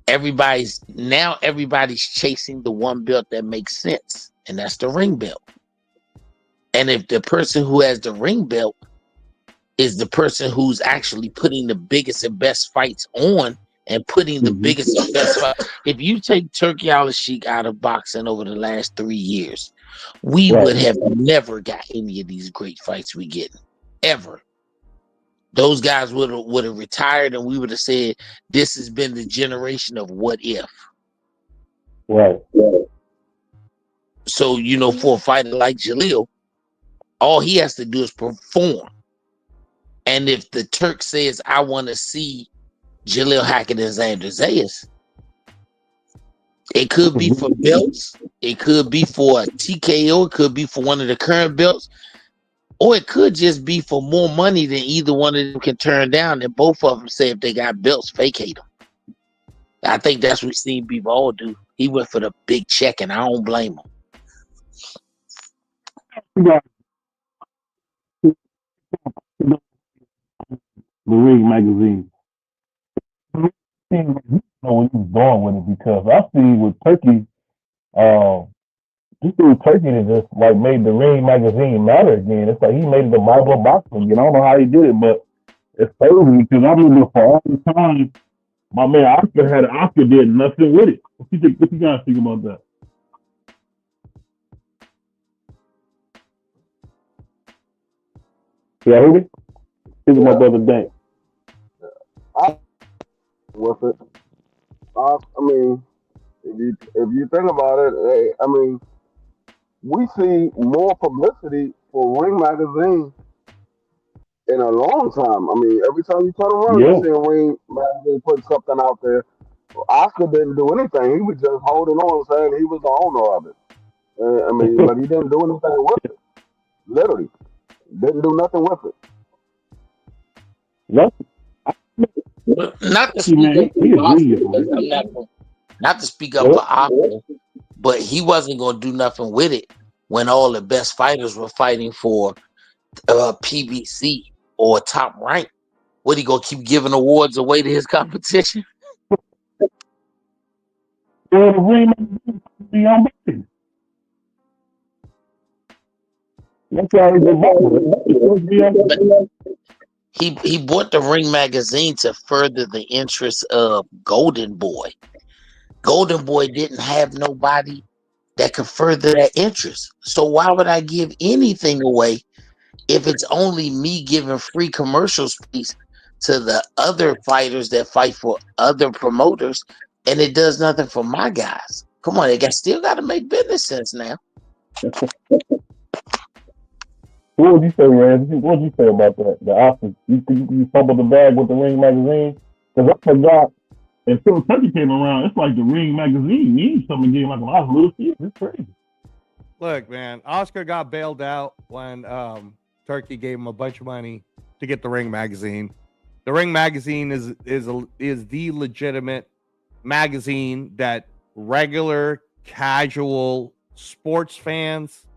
Speaker 4: everybody's chasing the one belt that makes sense, and that's the ring belt. And if the person who has the ring belt is the person who's actually putting the biggest and best fights on and putting the biggest and best fight. If you take Turkey Al-Sheikh out of boxing over the last 3 years, we would have never got any of these great fights we get ever. Those guys would have retired, and we would have said, this has been the generation of what if.
Speaker 6: Right.
Speaker 4: So, for a fighter like Jaleel, all he has to do is perform. And if the Turk says, I want to see Jaleel Hackett and Xander Zayas, it could be for belts, it could be for a TKO, it could be for one of the current belts, or it could just be for more money than either one of them can turn down. And both of them say if they got belts, vacate them. I think that's what we've seen Bivol do. He went for the big check, and I don't blame him.
Speaker 6: The Ring magazine. I know what he was going with it, because I see with Turkey, this dude Turkey that just like made the Ring magazine matter again. It's like he made it the Bible of boxing. I don't know how he did it, but it's crazy, because I remember for all the time, my man Oscar did nothing with it. What you guys think about that? Yeah, hear me? Think about the other day.
Speaker 8: With it, I mean, if you think about it, I mean, we see more publicity for Ring magazine in a long time. I mean, every time you turn around, you see a Ring magazine put something out there. Oscar didn't do anything. He was just holding on, saying he was the owner of it. I mean, but he didn't do anything with it. Literally, didn't do nothing with it.
Speaker 6: Nothing.
Speaker 4: Not to speak up for Oscar, not to speak up for Oscar, but he wasn't going to do nothing with it when all the best fighters were fighting for PBC or Top Rank. What, he going to keep giving awards away to his competition? He bought the Ring magazine to further the interests of Golden Boy. Golden Boy didn't have nobody that could further that interest. So why would I give anything away if it's only me giving free commercial space to the other fighters that fight for other promoters, and it does nothing for my guys? Come on, they still got to make business sense now.
Speaker 6: What would you say, Rand? What would you say about that? The Oscars? You think you fumbled the bag with the Ring magazine? Because I forgot, until Turkey came around, it's like the Ring magazine means something again, like a lot of little kids. It's crazy.
Speaker 7: Look, man, Oscar got bailed out when Turkey gave him a bunch of money to get the Ring magazine. The Ring magazine is the legitimate magazine that regular, casual sports fans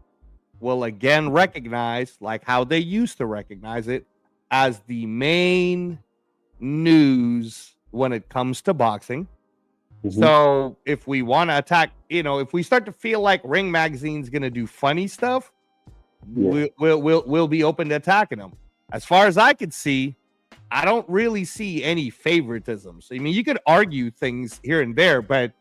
Speaker 7: will again recognize, like how they used to recognize it, as the main news when it comes to boxing. So if we want to attack, if we start to feel like Ring magazine's going to do funny stuff, we'll be open to attacking them. As far as I could see, I don't really see any favoritisms. I mean, you could argue things here and there, but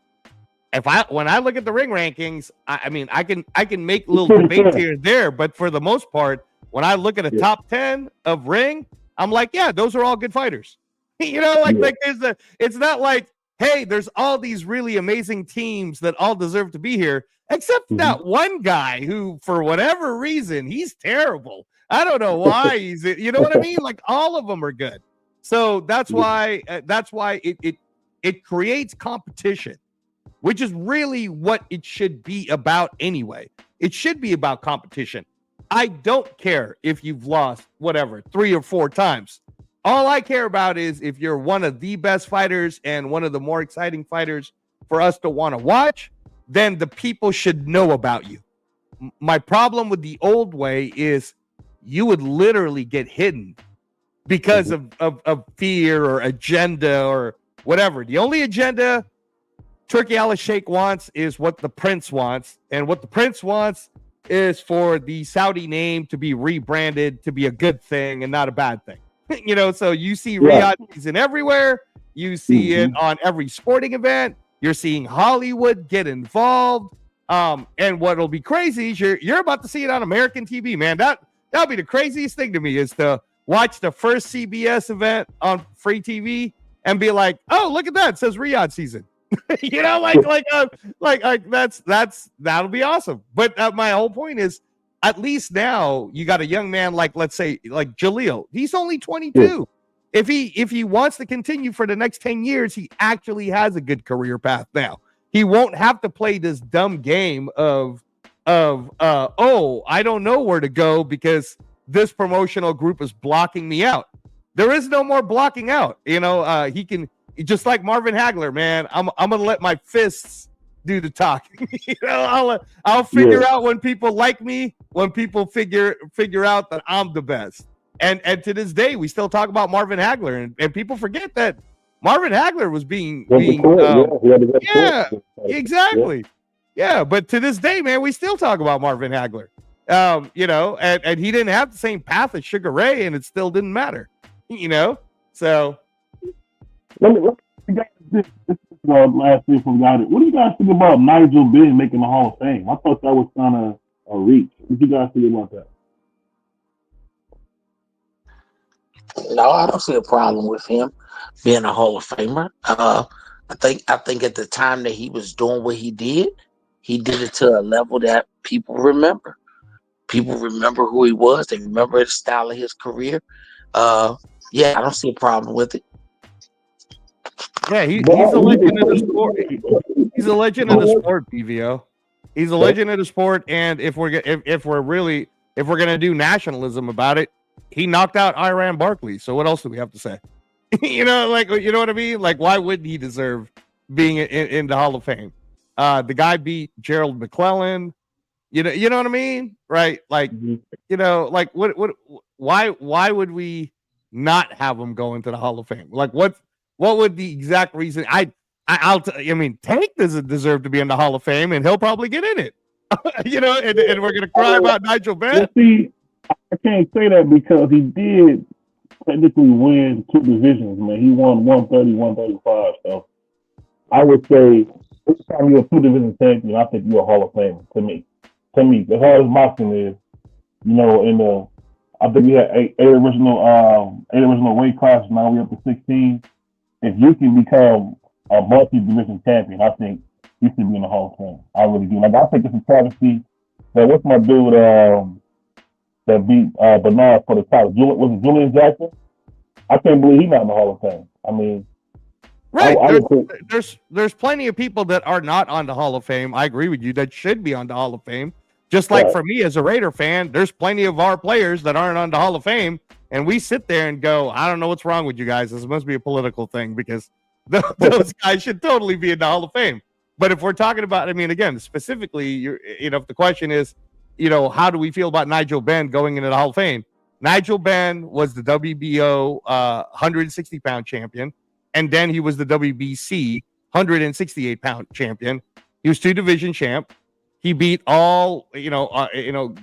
Speaker 7: when I look at the Ring rankings, I mean, I can make little debates here and there, but for the most part, when I look at a top 10 of Ring, I'm like, yeah, those are all good fighters. It's not like, hey, there's all these really amazing teams that all deserve to be here, except that one guy who, for whatever reason, he's terrible. I don't know why he's, you know what I mean? Like, all of them are good. So that's why it creates competition, which is really what it should be about anyway. It should be about competition. I don't care if you've lost, 3 or 4 times. All I care about is if you're one of the best fighters and one of the more exciting fighters for us to want to watch, then the people should know about you. My problem with the old way is you would literally get hidden because of fear or agenda or whatever. The only agenda Turkey Alice Sheikh wants is what the prince wants, and what the prince wants is for the Saudi name to be rebranded to be a good thing and not a bad thing. So you see Riyadh season everywhere. You see it on every sporting event. You're seeing Hollywood get involved. And what'll be crazy is you're about to see it on American TV, man. That'll be the craziest thing to me, is to watch the first CBS event on free TV and be like, oh, look at that. It says Riyadh season. That'll be awesome. But my whole point is, at least now you got a young man like, let's say, like Jaleel. He's only 22. If he wants to continue for the next 10 years, he actually has a good career path now. He won't have to play this dumb game of I don't know where to go because this promotional group is blocking me out. There is no more blocking out. He can, just like Marvin Hagler, man. I'm gonna let my fists do the talking. I'll figure out when people like me, when people figure out that I'm the best. And to this day, we still talk about Marvin Hagler, and people forget that Marvin Hagler was being exactly. Yeah, but to this day, man, we still talk about Marvin Hagler. And he didn't have the same path as Sugar Ray, and it still didn't matter. So
Speaker 6: let me this last thing from got it. What do you guys think about Nigel Benn making the Hall of Fame? I thought that was kind of a reach. What do you guys think about that?
Speaker 4: No, I don't see a problem with him being a Hall of Famer. I think at the time that he was doing what he did it to a level that people remember. People remember who he was. They remember the style of his career. I don't see a problem with it.
Speaker 7: Yeah, he's a legend of the sport. He's a legend of the sport, PVO. He's a legend of the sport, and if we're gonna do nationalism about it, he knocked out Iran Barkley. So what else do we have to say? You know what I mean? Like, why wouldn't he deserve being in the Hall of Fame? The guy beat Gerald McClellan. You know what I mean? Right? Like, why would we not have him go into the Hall of Fame? Like, what would the exact reason? Tank doesn't deserve to be in the Hall of Fame, and he'll probably get in it. And we're gonna cry about Nigel Benn.
Speaker 6: See, I can't say that because he did technically win 2 divisions, man. He won 130, 135. So I would say every time you're a 2-division champion, I think you're a Hall of Famer to me. As hard as boxing is, I think we had eight original weight classes. Now we up to 16. If you can become a multi-division champion, I think you should be in the Hall of Fame. I really do. Like, I think it's a travesty. But what's my dude that beat Bernard for the title? Was it Julian Jackson? I can't believe he's not in the Hall of Fame. I mean,
Speaker 7: right? There's plenty of people that are not on the Hall of Fame. I agree with you. That should be on the Hall of Fame. Just like for me as a Raider fan, there's plenty of our players that aren't on the Hall of Fame, and we sit there and go, I don't know what's wrong with you guys. This must be a political thing because those guys should totally be in the Hall of Fame. But if we're talking about, again, specifically, if the question is, how do we feel about Nigel Benn going into the Hall of Fame? Nigel Benn was the WBO 160-pound champion, and then he was the WBC 168-pound champion. He was 2-division champ. He beat all,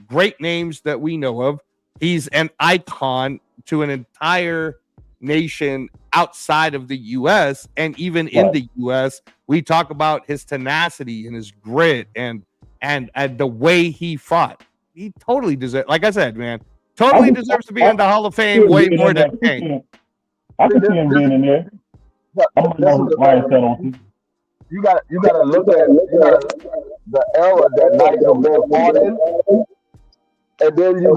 Speaker 7: great names that we know of. He's an icon to an entire nation outside of the U.S. and even in the U.S. We talk about his tenacity and his grit and the way he fought. He totally deserves, like I said, man, totally deserves to be in the Hall of Fame way more than Tank.
Speaker 6: I can see him being in there.
Speaker 8: You gotta look at the era that Nigel Benn fought in, and then you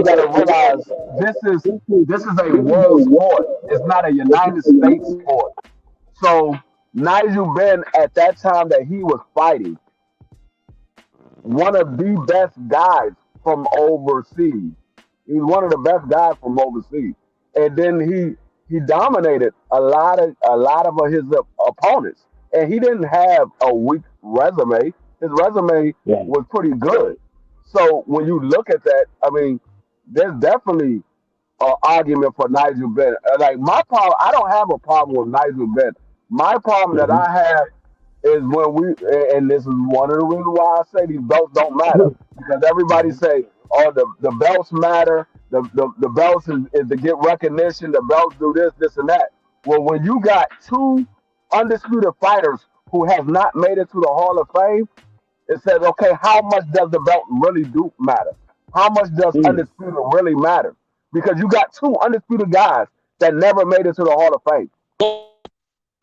Speaker 8: gotta realize this is a world sport. It's not a United States sport. So Nigel Benn, at that time that he was fighting, one of the best guys from overseas. He's one of the best guys from overseas, and then he dominated a lot of his opponents, and he didn't have a weak resume. His resume was pretty good. So when you look at that, there's definitely an argument for Nigel Benn. Like, my problem, I don't have a problem with Nigel Benn. My problem that I have is when we, and this is one of the reasons why I say these belts don't matter, because everybody say, oh, the belts matter, the belts is to get recognition, the belts do this, this, and that. Well, when you got two undisputed fighters who have not made it to the Hall of Fame, it says, okay, how much does the belt really do matter? How much does undisputed really matter? Because you got two undisputed guys that never made it to the Hall of Fame.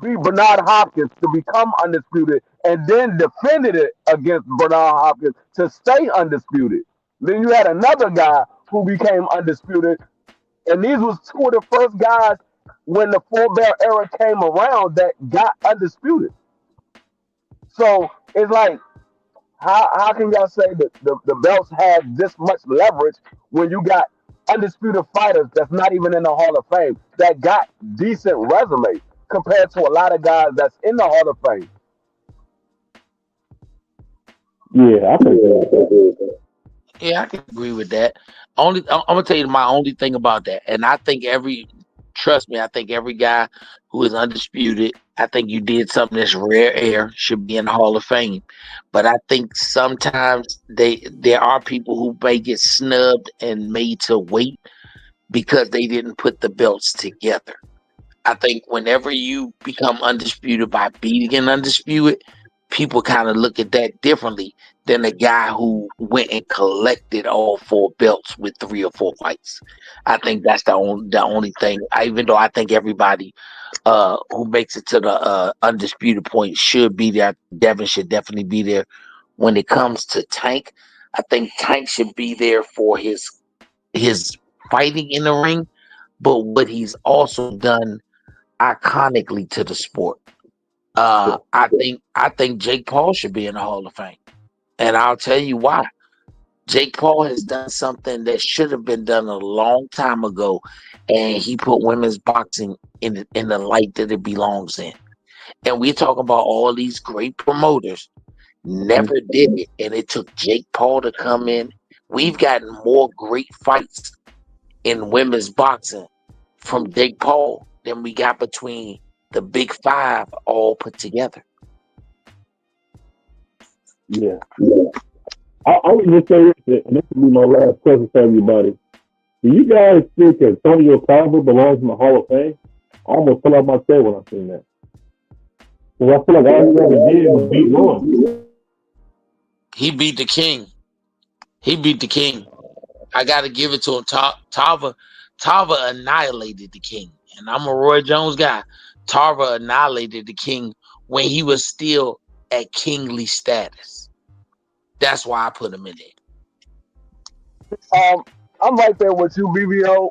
Speaker 8: Beat Bernard Hopkins to become undisputed and then defended it against Bernard Hopkins to stay undisputed. Then you had another guy who became undisputed, and these was two of the first guys when the four belt era came around that got undisputed. So it's like, how can y'all say that the belts have this much leverage when you got undisputed fighters that's not even in the Hall of Fame that got decent resumes compared to a lot of guys that's in the Hall of Fame?
Speaker 6: Yeah, I think that.
Speaker 4: Yeah, I can agree with that. I'm gonna tell you my only thing about that, and I think trust me, I think every guy who is undisputed, I think you did something that's rare air, should be in the Hall of Fame. But I think sometimes there are people who may get snubbed and made to wait because they didn't put the belts together. I think whenever you become undisputed by beating an undisputed, people kind of look at that differently than a guy who went and collected all four belts with 3 or 4 fights. I think that's the only thing. Even though I think everybody who makes it to the undisputed point should be there. Devin should definitely be there. When it comes to Tank, I think Tank should be there for his fighting in the ring, but what he's also done iconically to the sport. I think Jake Paul should be in the Hall of Fame, and I'll tell you why. Jake Paul has done something that should have been done a long time ago, and he put women's boxing in the light that it belongs in. And we're talking about all these great promoters never did it, and it took Jake Paul to come in. We've gotten more great fights in women's boxing from Jake Paul than we got between the big five all put together.
Speaker 6: Yeah. I was just say this, and this will be my last question for everybody. Do you guys think Antonio Tarver belongs in the Hall of Fame? I almost fell out my chair when I seen that. Because I feel like all he ever did was beat Roy.
Speaker 4: He beat the king. I got to give it to him. Tarver annihilated the king. And I'm a Roy Jones guy. Tarver annihilated the king when he was still at kingly status. That's why I put him in there.
Speaker 8: I'm right there with you, BBO,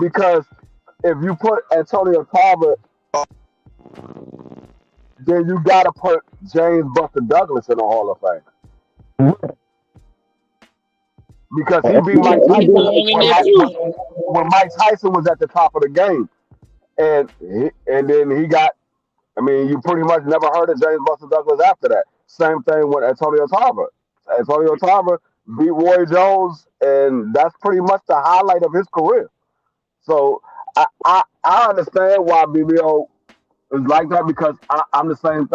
Speaker 8: because if you put Antonio Tarver, then you got to put James Buster Douglas in the Hall of Fame. Because he beat Mike Tyson when Mike Tyson was at the top of the game. And then he got, I mean, you pretty much never heard of James Buster Douglas after that. Same thing with Antonio Tarver. Antonio Tarver beat Roy Jones, and that's pretty much the highlight of his career. So I understand why BBO is like that, because I'm the same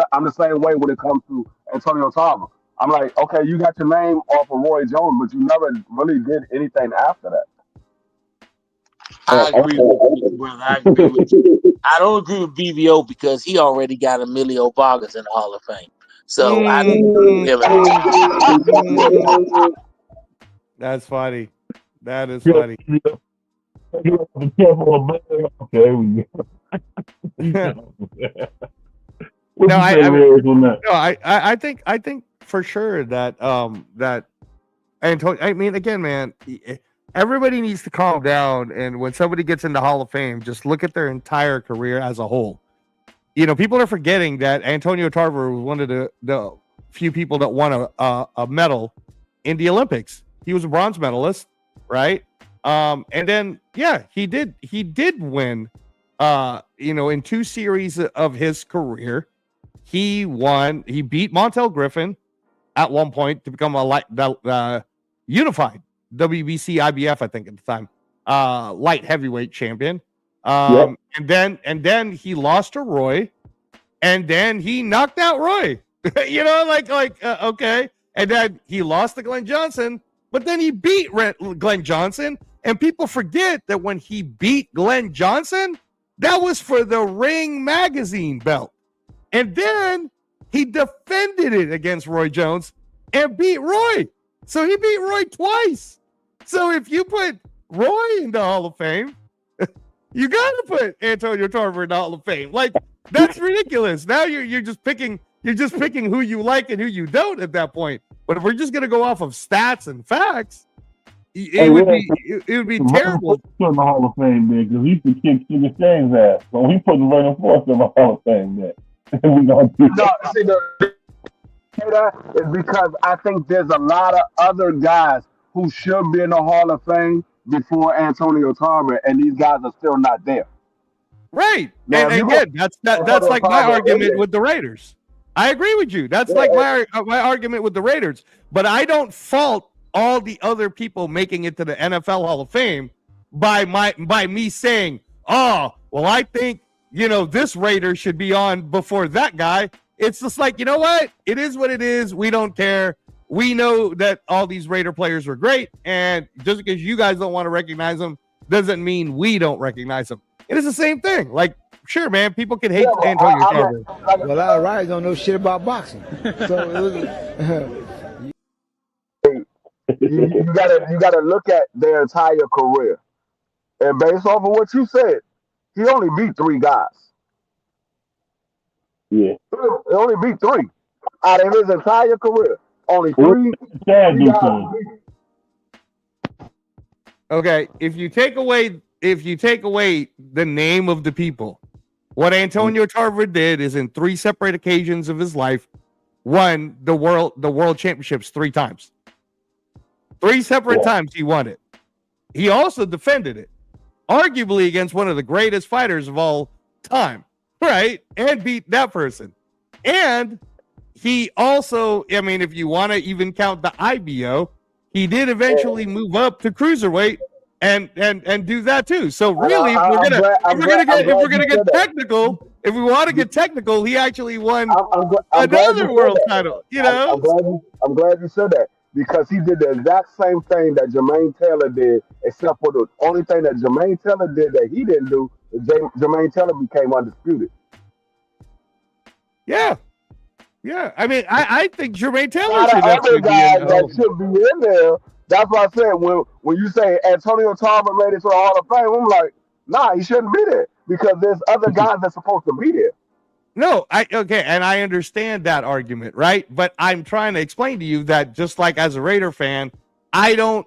Speaker 8: way when it comes to Antonio Tarver. I'm like, okay, you got your name off of Roy Jones, but you never really did anything after that.
Speaker 4: I agree with you, brother. I agree with you. I don't agree with BBO because he already got Emilio Vargas in the Hall of Fame. So I didn't agree with him.
Speaker 7: That's funny. That is funny. I think for sure that Antonio. I mean, again, man, everybody needs to calm down. And when somebody gets in the Hall of Fame, just look at their entire career as a whole. You know, people are forgetting that Antonio Tarver was one of the few people that won a medal in the Olympics. He was a bronze medalist, right? And then, yeah, he did win, in 2 series of his career. He beat Montel Griffin at one point to become a unified WBC IBF, I think at the time, light heavyweight champion. And then he lost to Roy, and then he knocked out Roy. Okay, and then he lost to Glenn Johnson, but then he beat Glenn Johnson, and people forget that when he beat Glenn Johnson, that was for the Ring magazine belt, and then he defended it against Roy Jones and beat Roy. So he beat Roy twice. So if you put Roy in the Hall of Fame, you got to put Antonio Tarver in the Hall of Fame. Like, that's ridiculous. Now you're just picking who you like and who you don't at that point. But if we're just gonna go off of stats and facts, it would be terrible.
Speaker 6: In the Hall of Fame, man, because he used to kick Sugar Shane's ass. So we put Vernon Forrest in the Hall of Fame, man. We gonna do that.
Speaker 8: That is because I think there's a lot of other guys who should be in the Hall of Fame before Antonio Tarver, and these guys are still not there.
Speaker 7: Right.
Speaker 8: Now,
Speaker 7: and again, that's like my argument with the Raiders. I agree with you. That's like my argument with the Raiders. But I don't fault all the other people making it to the NFL Hall of Fame by me saying, oh, well, I think, this Raider should be on before that guy. It's just like, you know what? It is what it is. We don't care. We know that all these Raider players were great. And just because you guys don't want to recognize them doesn't mean we don't recognize them. It is the same thing. Like, sure, man, people can hate Antonio Tarver.
Speaker 9: Well, a lot of writers don't know shit about boxing. So
Speaker 8: you gotta look at their entire career. And based off of what you said, he only beat 3 guys.
Speaker 6: Yeah.
Speaker 8: He only beat 3 out of his entire career. Only 3.
Speaker 7: Okay, if you take away the name of the people, what Antonio Tarver did is in 3 separate occasions of his life, won the world championships 3 times. 3 separate times he won it. He also defended it, arguably against one of the greatest fighters of all time, right? And beat that person. And he also, I mean, if you want to even count the IBO, he did eventually move up to cruiserweight and do that too. So really, if we're gonna get technical, if we want to get technical, he actually won another world title.
Speaker 8: I'm glad you said that, because he did the exact same thing that Jermaine Taylor did, except for the only thing that Jermaine Taylor did that he didn't do, Jermaine Taylor became undisputed.
Speaker 7: Yeah. I mean, I think Jermaine Taylor
Speaker 8: should
Speaker 7: definitely be in
Speaker 8: that should be in there. That's why I said when you say Antonio Tarver made it to the Hall of Fame, I'm like, nah, he shouldn't be there, because there's other guys that's supposed to be there.
Speaker 7: No, and I understand that argument, right? But I'm trying to explain to you that just like as a Raider fan, I'm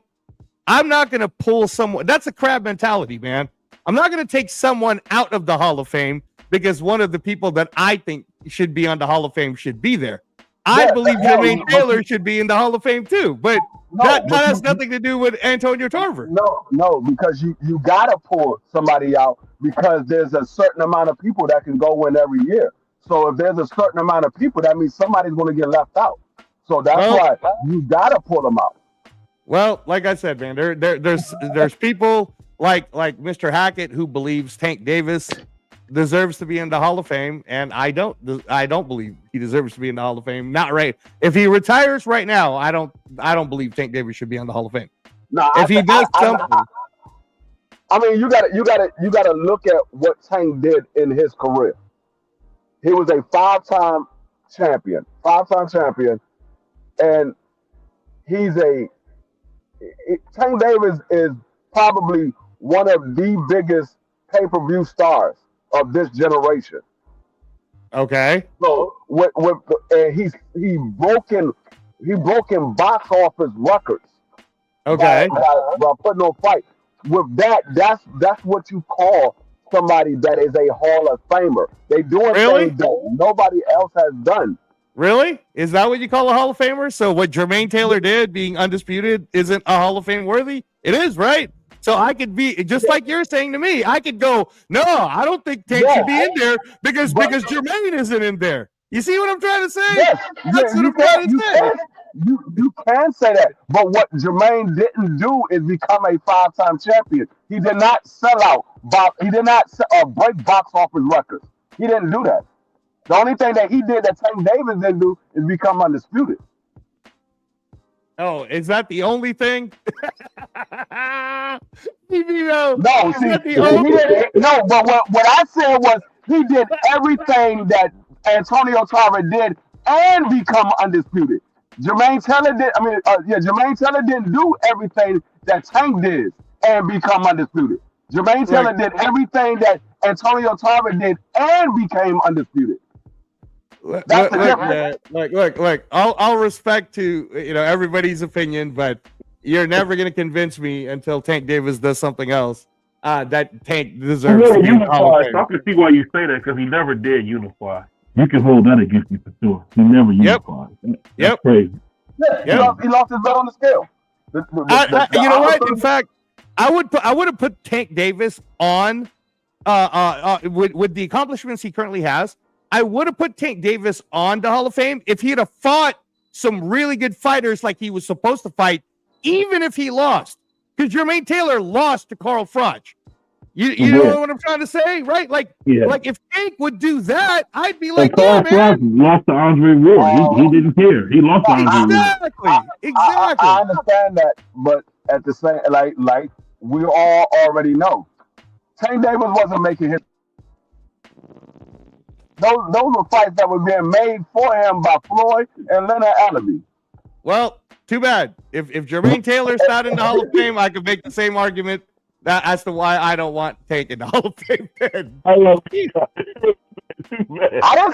Speaker 7: not going to pull someone. That's a crab mentality, man. I'm not going to take someone out of the Hall of Fame because one of the people that I think should be on the Hall of Fame should be there. I believe Jermaine Taylor should be in the Hall of Fame too, but that has nothing to do with Antonio Tarver.
Speaker 8: No, because you got to pull somebody out, because there's a certain amount of people that can go in every year. So if there's a certain amount of people, that means somebody's going to get left out. So that's why you got to pull them out.
Speaker 7: Well, like I said, man, there's people like Mr. Hackett who believes Tank Davis deserves to be in the Hall of Fame, and I don't believe he deserves to be in the Hall of Fame. Not right. If he retires right now, I don't believe Tank Davis should be on the Hall of Fame.
Speaker 8: No,
Speaker 7: if he does something.
Speaker 8: I mean, you gotta look at what Tank did in his career. He was a 5-time champion, and Tank Davis is probably one of the biggest pay-per-view stars of this generation.
Speaker 7: Okay.
Speaker 8: So he broken box office records.
Speaker 7: Okay.
Speaker 8: By putting on fight. With that's what you call somebody that is a Hall of Famer. They doing things that nobody else has done.
Speaker 7: Really? Is that what you call a Hall of Famer? So what Jermaine Taylor did, being undisputed, isn't a Hall of Fame worthy? It is, right? So I could be, just like you're saying to me, I could go, no, I don't think Tank should be in there because Jermaine isn't in there. You see what I'm trying to say?
Speaker 8: Yes.
Speaker 7: That's what I'm trying to say.
Speaker 8: You can say that, but what Jermaine didn't do is become a 5-time champion. He did not sell out. He did not break box office records. He didn't do that. The only thing that he did that Tank Davis didn't do is become undisputed.
Speaker 7: Oh, is that the only thing? BBO,
Speaker 8: No,
Speaker 7: is
Speaker 8: see,
Speaker 7: that the
Speaker 8: he
Speaker 7: only
Speaker 8: didn't. No, but what I said was he did everything that Antonio Tarver did and become undisputed. Jermaine Taylor did. Jermaine Taylor didn't do everything that Tank did and become undisputed. Jermaine
Speaker 7: Look,
Speaker 8: Taylor did everything that Antonio Tarver did and became undisputed.
Speaker 7: look,
Speaker 8: That's the
Speaker 7: look,
Speaker 8: difference.
Speaker 7: man, look. I'll respect to everybody's opinion, but you're never gonna convince me until Tank Davis does something else that Tank
Speaker 6: He
Speaker 7: deserves to
Speaker 6: never
Speaker 7: be in the Hall of
Speaker 6: unified, so I
Speaker 7: Fame.
Speaker 6: can see why you say that because he never did unify. You can hold that against me for sure. He never
Speaker 7: Yep.
Speaker 6: unified. That's
Speaker 7: Yep.
Speaker 6: crazy.
Speaker 8: Yeah,
Speaker 7: Yep.
Speaker 8: he lost his bet on the scale.
Speaker 7: You know what? In fact, I would have put Tank Davis on with the accomplishments he currently has. I would have put Tank Davis on the Hall of Fame if he'd have fought some really good fighters like he was supposed to fight, even if he lost. Because Jermaine Taylor lost to Carl Froch. You know what I'm trying to say, right? Like if Tank would do that, I'd be like,
Speaker 6: Carl Froch lost to Andre Ward. He didn't care. He lost to Andre Ward.
Speaker 7: Exactly.
Speaker 8: I understand that, but at the same, like we all already know, Tank Davis wasn't making his. Those were fights that were being made for him by Floyd and Leonard Allaby.
Speaker 7: Well, too bad. If Jermaine Taylor's not in the Hall of Fame, I could make the same argument as to why I don't want Tank in the Hall of Fame.
Speaker 6: I love
Speaker 8: I never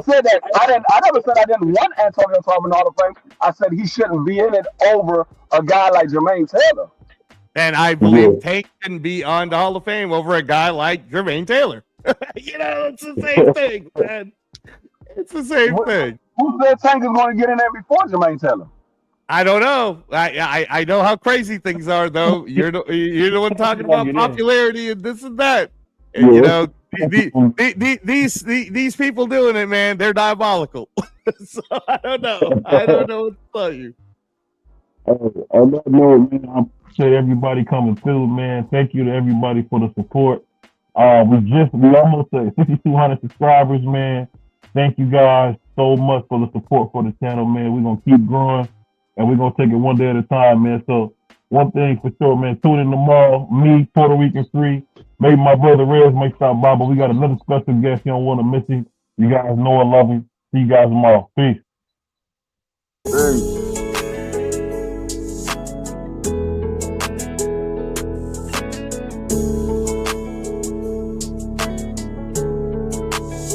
Speaker 8: said that. I never said I didn't want Antonio Tarver in the Hall of Fame. I said he shouldn't be in it over a guy like Jermaine Taylor.
Speaker 7: And I believe Tank can be on the Hall of Fame over a guy like Jermaine Taylor. It's the same thing, man. It's the same thing.
Speaker 8: Who said Tank is going to get in there before Jermaine Taylor?
Speaker 7: I don't know. I know how crazy things are, though. You're the one talking about popularity and this and that. And, these people doing it, man, they're diabolical. So I don't know. I don't know what to tell you.
Speaker 6: On that note, man, I appreciate everybody coming through, man. Thank you to everybody for the support. We almost at 6,200 subscribers, man. Thank you guys so much for the support for the channel, man. We're going to keep growing, and we're going to take it one day at a time, man. So one thing for sure, man, tune in tomorrow. Me, Puerto Rican 3, maybe my brother Rez may stop by, but we got another special guest. You don't want to miss him. You guys know I love him. See you guys tomorrow. Peace.